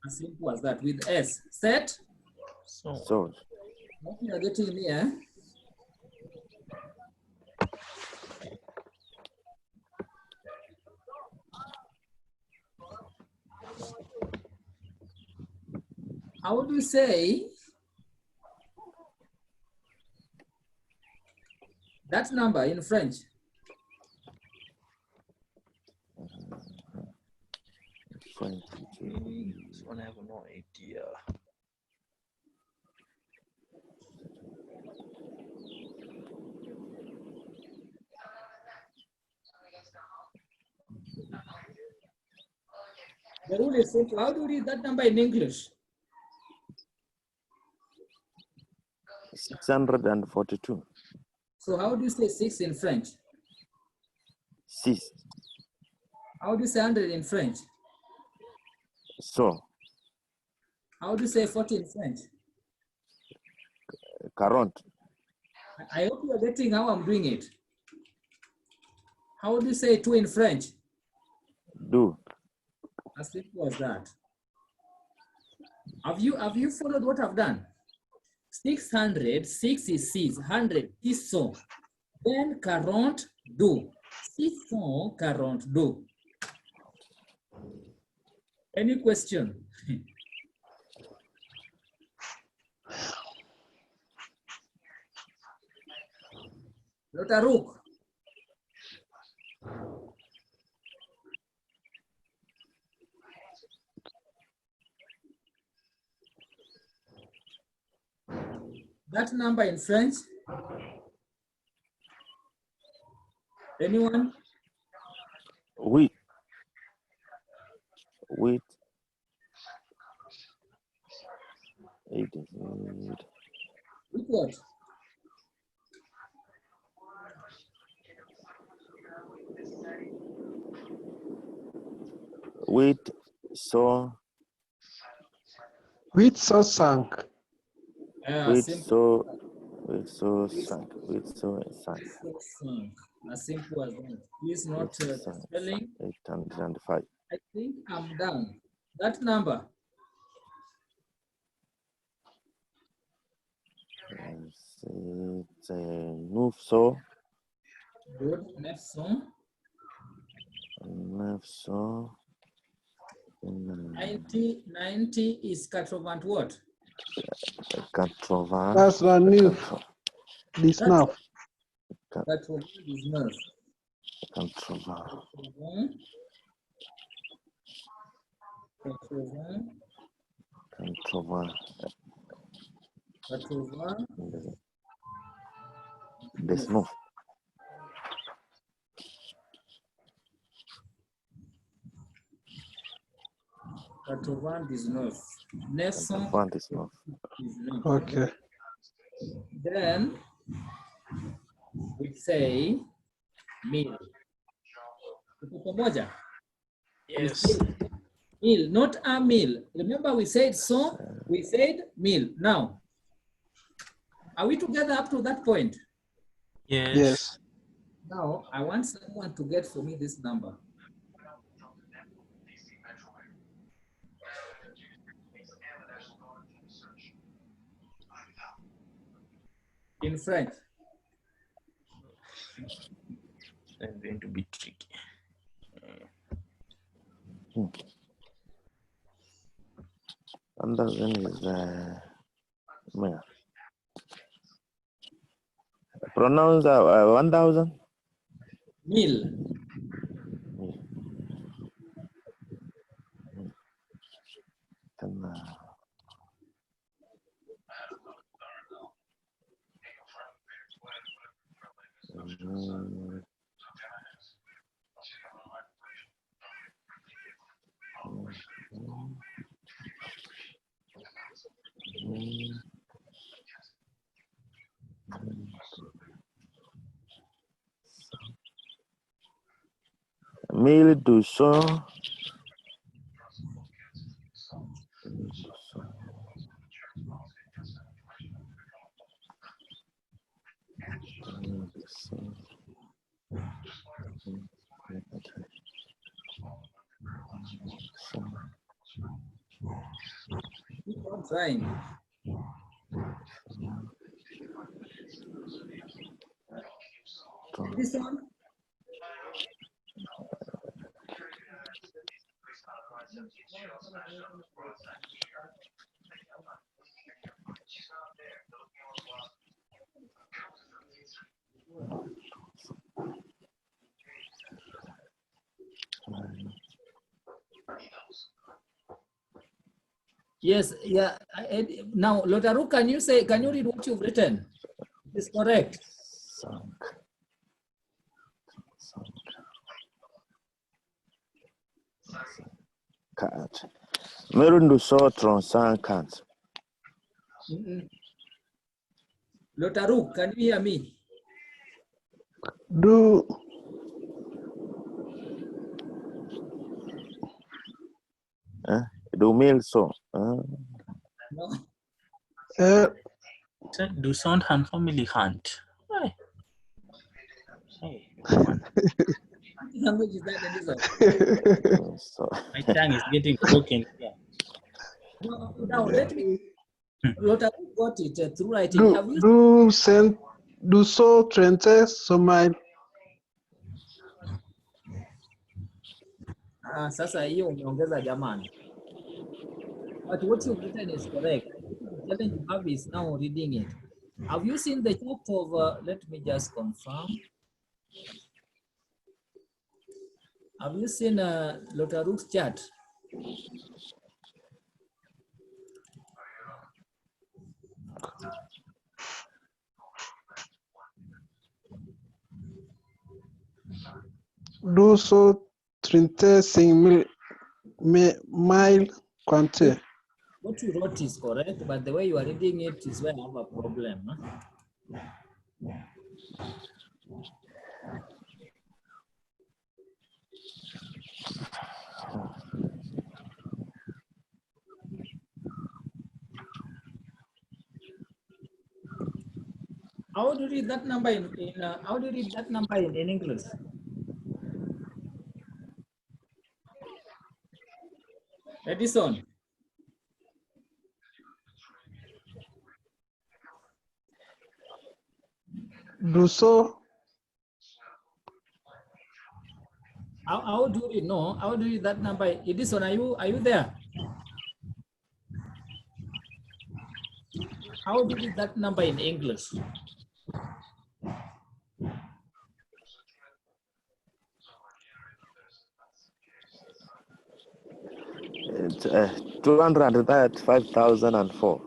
As simple as that with S. Set so. What you are getting me, eh? How do you say that number in French? This one I have no idea. The rule is simple. How do you read that number in English? 642. So how do you say 6 in French? 6. How do you say 100 in French? So, How do you say 40 in French? 40. I hope you're getting how I'm doing it. How do you say 2 in French? Do. As simple as that. Have you followed what I've done? 600, 6 is 6, 100 is so. Then 42. 642. Any question? Dr. Rook. That number in French? Anyone? Wheat. It is With what? wheat, so Which so sank? Simple. sank. As simple as that. Please not spelling. 805. I think I'm done. That number. It's 900. Good. 900. 90 is 80 what? 80. That's the new. This now. 80 is 9. 80. 19. 99. 900 19. Okay. Then we say meal. Tuko pamoja? Yes. Meal, not a meal. Remember we said so, we said meal. Now, are we together up to that point? Yes. Yes. Now, I want someone to get for me this number. In French. That's going to be tricky. And then is pronounce 1000. Meal. Mille deux cents. Keep on trying. This one? Yes, yeah. Now, Lotaru, can you read what you've written? It's correct. Merundu so tronsan kant. Lotaru, can you hear me? Do Do mil so. No. Do sound and family hunt. Hey. Hey, man. What language is that, Edison? So. My tongue is getting broken here. Now let me. Lotaru got it through writing. Have you? do so trente somail. Sasa hiyo umeongeza jamani. But what you've written is correct. The challenge you have is now reading it. Have you seen the chart of, let me just confirm. Have you seen Lotaruk's chart? Do so trente mile quante. What you wrote is correct, but the way you are reading it is where I have a problem. Huh? How do you read that number how do you read that number in English? Edison. Do so. How do you read? No, how do you read that number? Edison, are you there? How do you read that number in English? It's 235,004.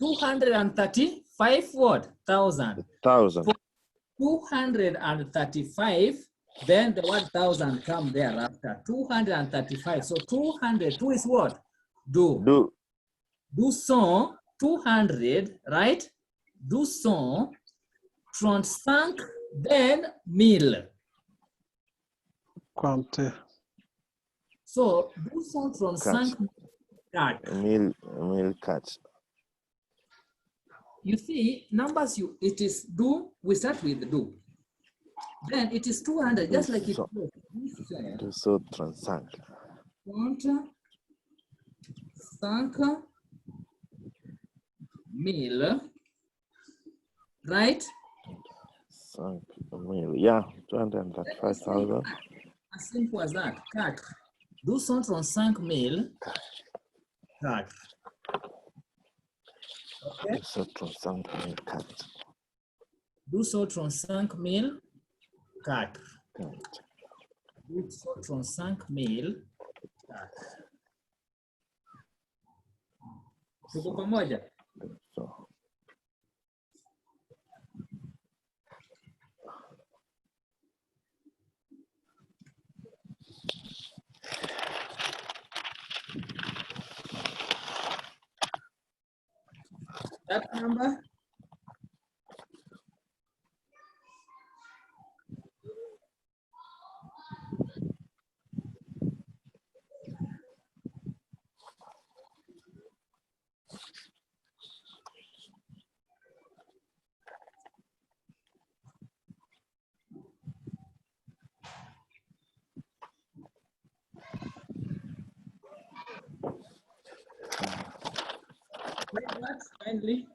235 what? Thousand. 1,000. 235, then the word thousand come thereafter. 235. So 200, two is what? Do. Do son, 200, right? Do son, 35, then 1000. Quante. So do son 35 card. Mil cuts. You see, numbers it is do, we start with do. Then it is 200, just like it was. Do so transank. 1000, right? Yeah, 235,000. As simple as that. 4. 235 000, 4. Okay? Do so transank mil cuts. 235 000, 4. 235 000, 4. Tuko pamoja? So. That number? Kindly.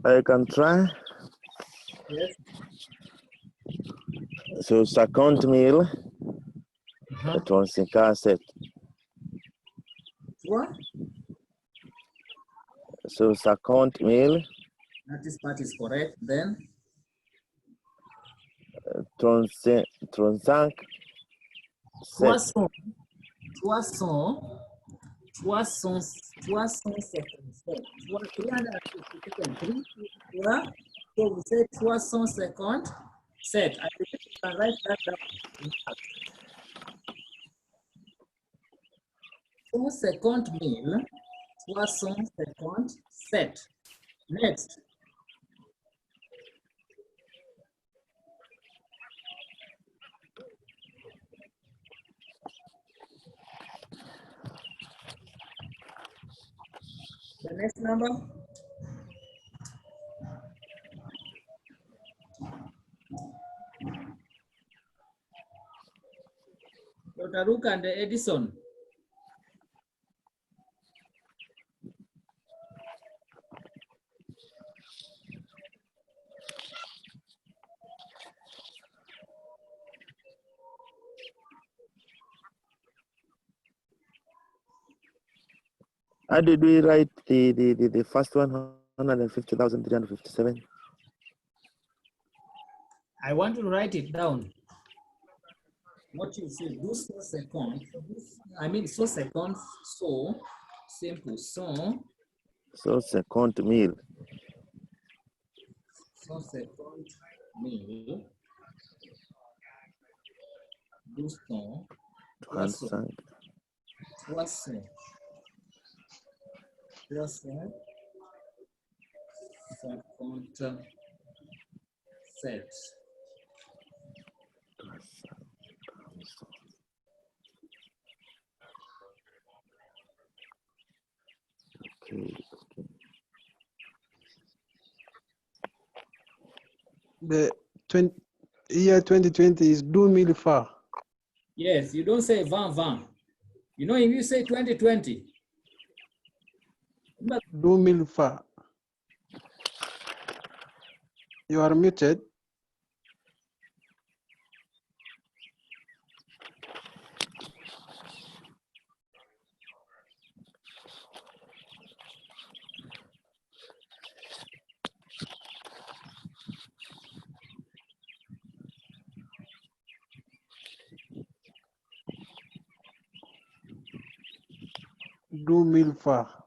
I can try. Yes. So 50,000 35,700. What? So 50,000 That is part is correct. Then 35,700. 357. 357. So we say 357. I believe you can write that down. 350,000, 357. Next. The next number. Dr. Rook and Edison. How did we write the first one? 150,357. I want to write it down. What you say, do so second. I mean, so second, so simple. So 50,000. second mille. Do so. 35. 300. 57. Okay. The year 2020 is 2,000 far. Yes, you don't say 20. You know, if you say 2020, 2,000 far. You are muted. Do mil far.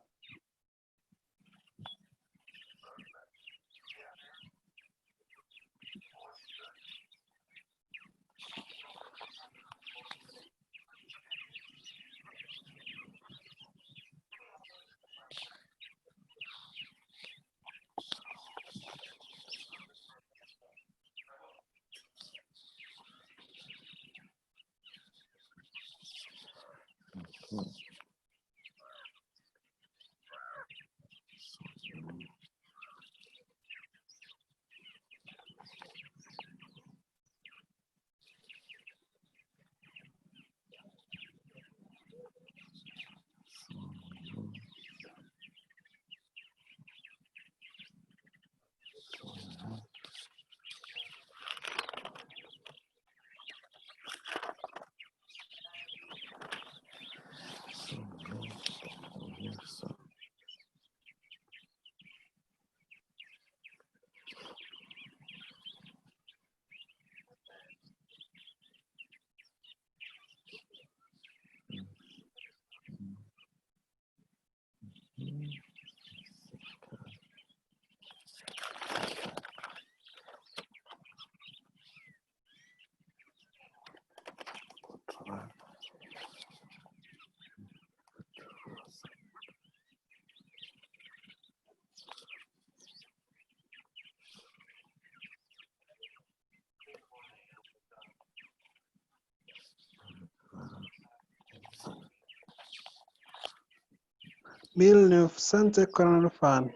Mille neuf cent fan.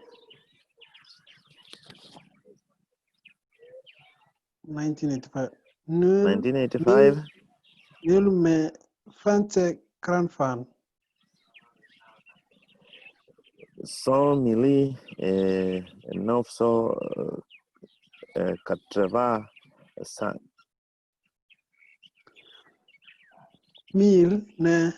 1985. 1985. Mille me fante fan. 100 milli, 985. 1000 ne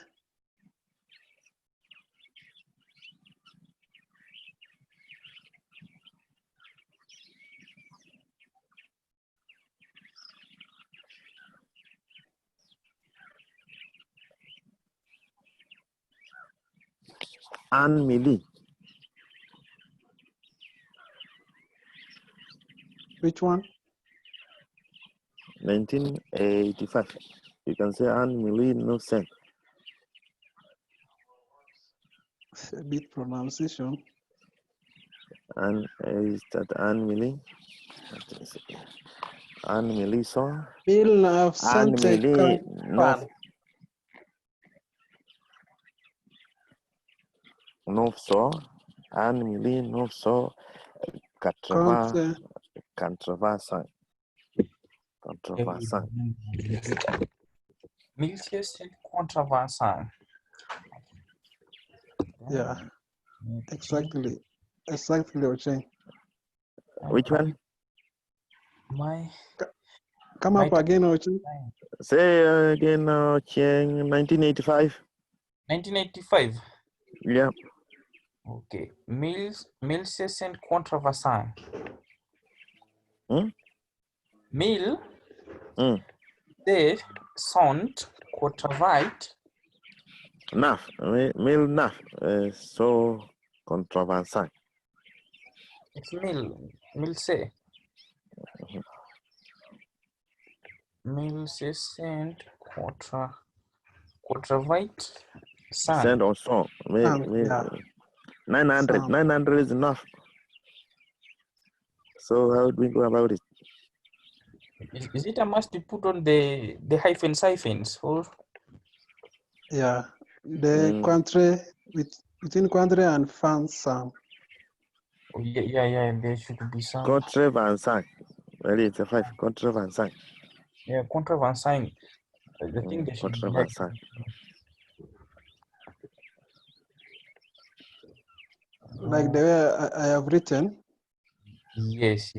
1 milli. which one? 1985. You can say 1 milli 900. It's a bit pronunciation. And is that 1 milli? 1 milli so? 1 milli 1954. 900. 1 milli 980. 85. 85. 1685. Yeah, exactly. Exactly, Ocheng. Which one? Come up again, Ocheng. Say again, Cheng, 1985. 1985. Yeah. Ok. 1685. Hmm? 1685. Naf. 1000 so controversial. It's 1000 say. 1685. Send or so. Yeah. 900. Sound. 900 is enough. So how do we go about it? Is it a must to put on the hyphens or? Yeah. The country between country and fan sound. Yeah. There should be some. Controversial. Well, it's a 5. Controversial. Yeah, controversial. The thing they should be like. Controversial. Like the way I have written. Yes.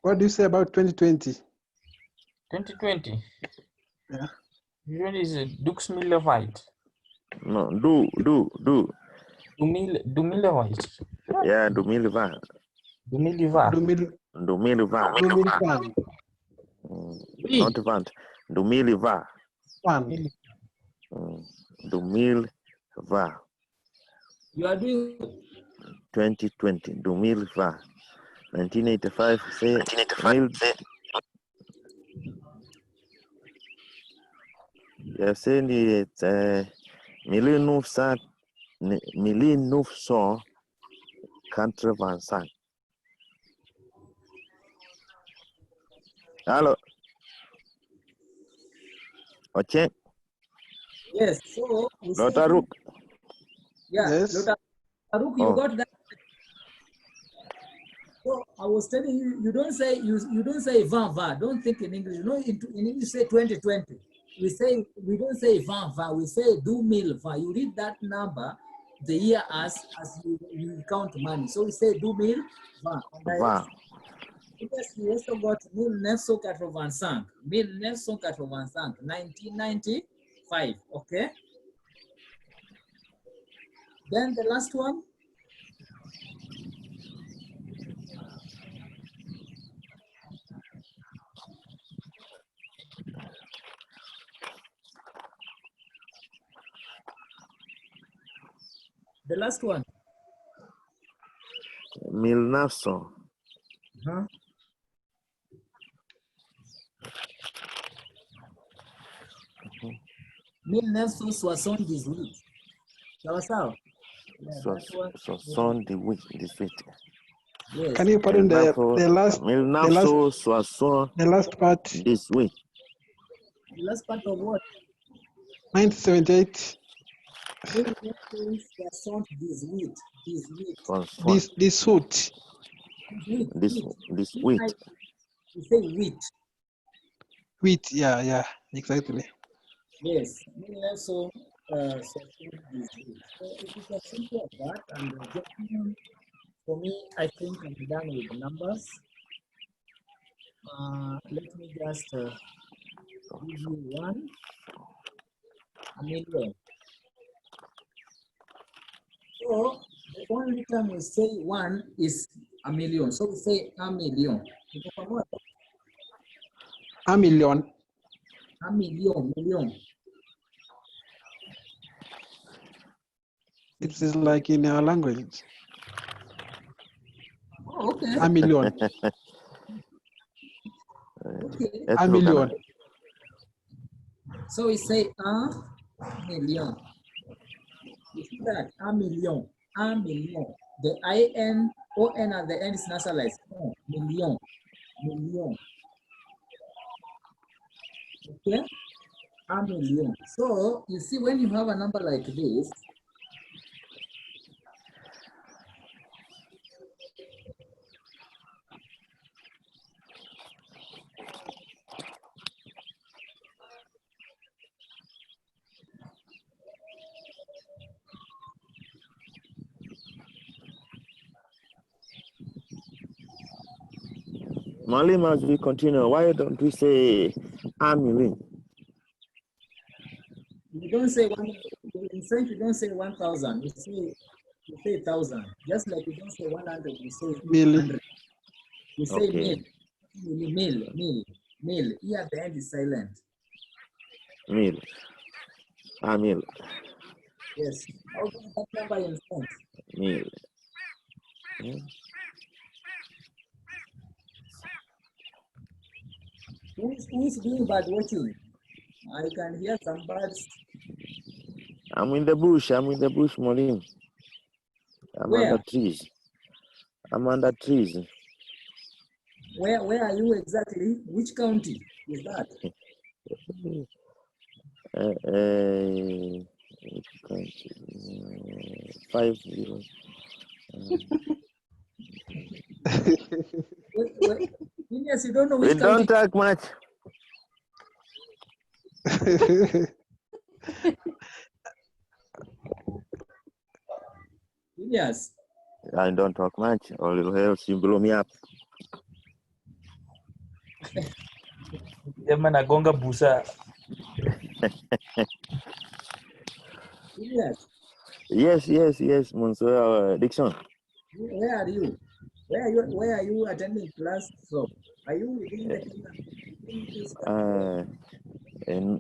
What do you say about 2020? 2020. Yeah. Usually is Dux Millerite. No, do. Du Millerite. Yeah, do Miliva. Du Millivar. Do Miliva. Fan. Not Vant. Do Miliva. Fan. Do Miliva. You are doing 2020. Do Miliva. 1985. Say Mil. You're saying it's 1900. 1985. Hello. Okay. yes. So we say Lotaruk. yeah. Yes. Lotaruk, you got that. So I was telling you, you don't say van va. Don't think in English. You know, in English say 2020. We don't say van va. We say do mil va. You read that number, the year as you count money. So we say do mil va. Va. Yes, we also got 1985. 1995. Okay. Then the last one. The last one. 1900. 1978. Sawa sawa. Yes. Can you put in the last part? This week. The last part of what? 1978. This suit. This wheat. You say wheat. Wheat, yeah, exactly. Yes, me also support this view. So it is as simple as that, and just for me, I think I'm done with the numbers. Let me just give you 1 million. So the only time we say 1 is a million. So we say a million. A million. A million, million. It is like in our language. Oh, okay. A million. Okay. A million. So we say a million. You see that? A million. A million. The I-N, O-N at the end is nasalized. Oh, million. Million. Okay? A million. So you see, when you have a number like this, Malim, as we continue, why don't we say a million? you don't say one. In French, you don't say 1,000. You say 1,000. Just like you don't say 100. You say Million. 100. You say Okay. mil. E at the end is silent. Mil. A mil. Yes. How do you that number in French? Mil. Who is doing bird watching? I can hear some birds. I'm in the bush, Malim. I'm Where? under trees. I'm under trees. Where are you exactly? Which county is that? Country, 50. Wait. Yes, you don't know We which county. don't talk much. Yes. I don't talk much, or else you blow me up. Jamaa nagonga busa. Yes. Yes, Monsieur Dixon. Where are you? Where are you attending class from? Are you within the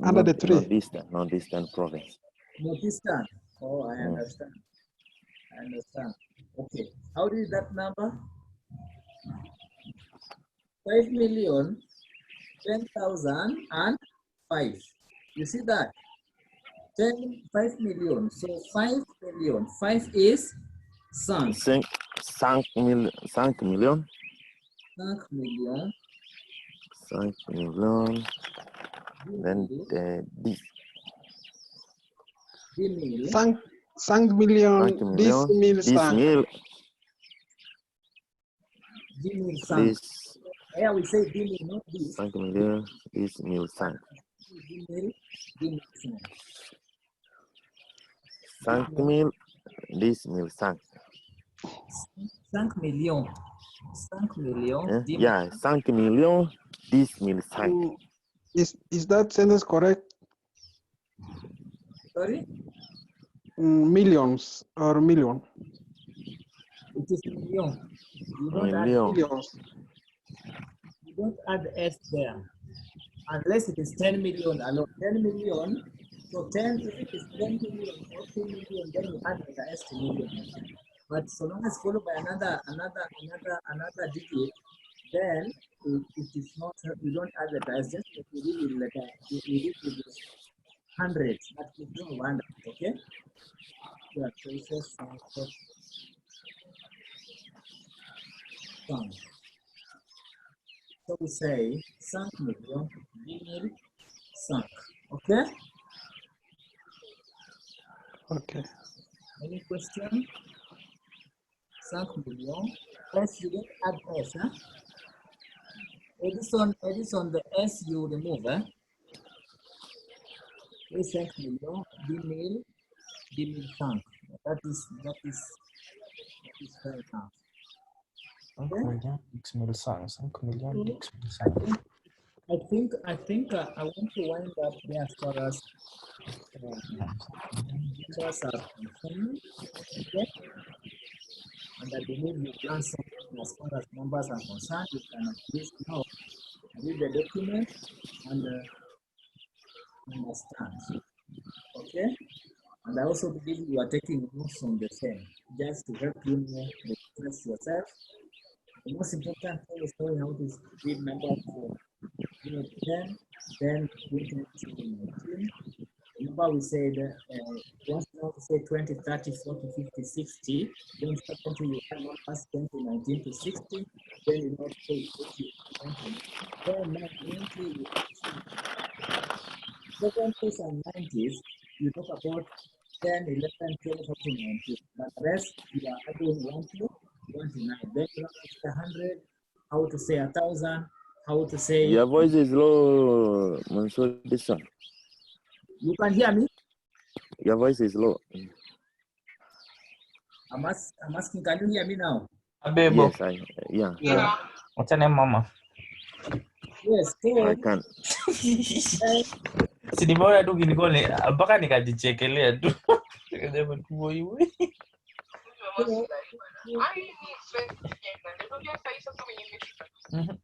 Under the tree. non-distant province. Northeastern? Oh, I understand. Okay. How do you that number? 5,010,005. You see that? 5 million. So 5 million. 5 is sunk. 5 million. 5 million. 5 million. Then this. 5 million. 5 This million. means This meal. This. Yeah, we say dimil, not this. 5 million. This meal sank. Dimil. 5 million. This meal sank. 5 million. 5 million. Yeah, 5 million. This meal sank. Is that sentence correct? Sorry? Millions or million? It is million. You don't add Millions. You don't add S there. Unless it is 10 million alone. 10 million. So 10, if it is 10 million or 2 million, then you add the S to million. But so long as followed by another digit, then it is not, you don't add the S, just like you did with letter, you did with this 100, but you don't want it, okay? Yeah, so it says sum. So we say 5 million, dimil, sunk, okay? Okay. Any question? 5 million. S, you don't add S, huh? Edison, the S you remove, eh? Et 5 millions, 10 000, 10 000 francs. That is fair enough. 5 Okay? millions, X mille cent. 5 millions, X mille cent. I think I want to wind up there as far as numbers are concerned. Okay? And I believe you've learned something as far as numbers are concerned. You can at least now read the document and understand. Okay? And I also believe you are taking notes from the same, just to help you know express yourself. The most important thing is knowing how to read numbers from 0 to 10, then 20 to 19. Remember we said once you know to say 20, 30, 40, 50, 60, then 70 you add numbers 10 to 19 to 60, then you know to say 80, 90. Then 90 you add 70s and 90s, you talk about 10, 11, 12, 14, 19. But the rest, you are adding 1 to 9. Then you have to say 100, how to say 1,000, how to say. Your voice is low, Mansoor. This one. You can hear me? Your voice is low. I'm asking, can you hear me now? Abebo. Yes, yeah. What's your name, Mama? Yes, I so can. Si nimeona tu kinikole mpaka nikajichekelea tu. Nikasema tu wewe.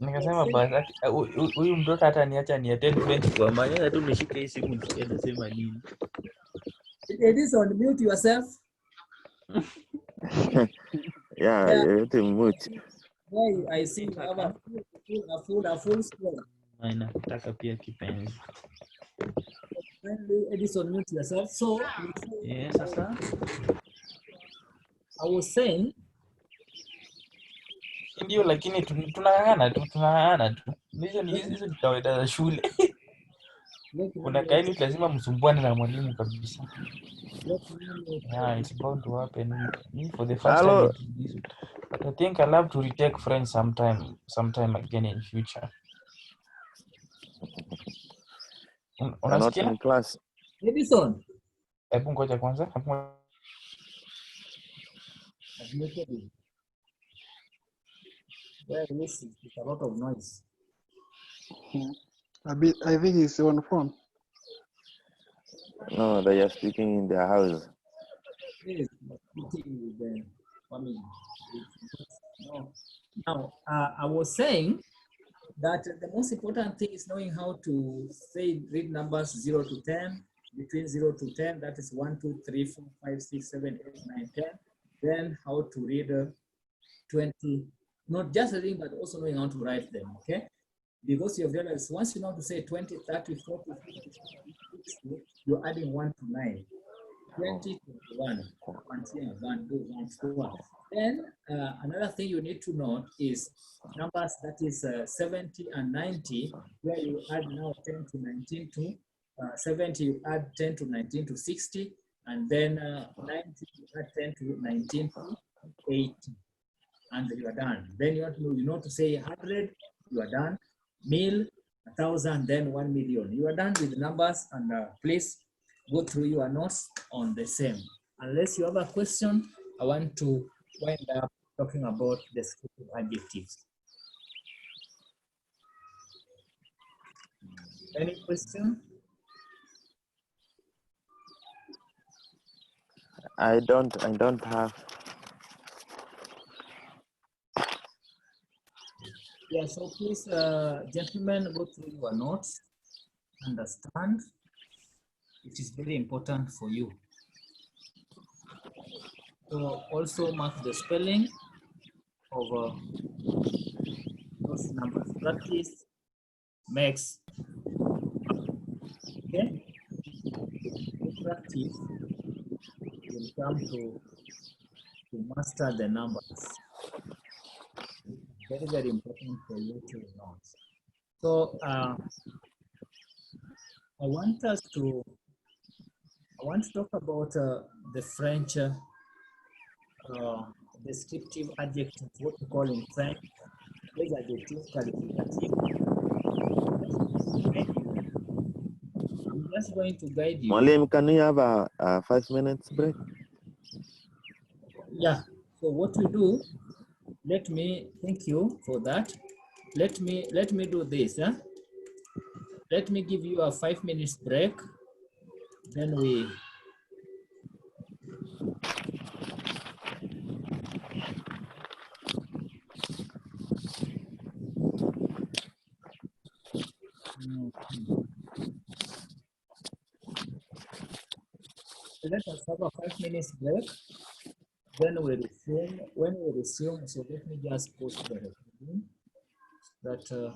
Nikasema basi huyu mtoto hata niacha ni attend French kwa maana tu umeshika hii simu anasema nini? it is on mute yourself. Yeah, you to mute. Why I see you have a full screen. Nataka pia kipenzi. Kindly Edison mute yourself. So Sasa I was saying ndio, lakini tunang'ang'ana tu. Hizo ni kawaida za shule. Kuna kaili lazima msumbuane na mwalimu kabisa. Yeah, it's bound to happen. Me for the first Hello. time. But I think I'll have to retake French sometime again in future. You're not in class. Edison. Hebu ngoja kwanza. Well, listen, it's a lot of noise. I think it's on phone. No, they are speaking in their house. Yes, speaking with the family. No. Now, I was saying that the most important thing is knowing how to read numbers 0 to 10, between 0 to 10, that is 1, 2, 3, 4, 5, 6, 7, 8, 9, 10. Then how to read 20, not just reading, but also knowing how to write them, okay? Because you have realized once you know how to say 20, 30, 40, 50, 60, you're adding 1 to 9. 20, 21, 1, 2, 1, 4. Then another thing you need to note is numbers that is 70 and 90, where you add now 10 to 19 to 70, you add 10 to 19 to 60, and then 90, you add 10 to 19 to 80, and you are done. Then you know to say 100, you are done. 1,000,000, 1,000, then 1 million. You are done with the numbers, and please go through your notes on the same. Unless you have a question, I want to wind up talking about descriptive adjectives. Any question? I don't have. Yeah, so please, gentlemen, go through your notes, understand. It is very important for you. So also mark the spelling of those numbers. Practice makes, okay? With practice, you'll come to master the numbers. Very, very important for you to know. So I want to talk about the French descriptive adjective, what we call in French, les adjectifs qualificatifs. I'm just going to guide you. Mwalim, can we have a 5 minutes break? Yeah. So what we do, let me thank you for that. Let me do this. Huh? Let me give you a 5 minutes break. Then we. Let us have a 5 minutes break. Then we resume. When we resume, so let me just post the recording that.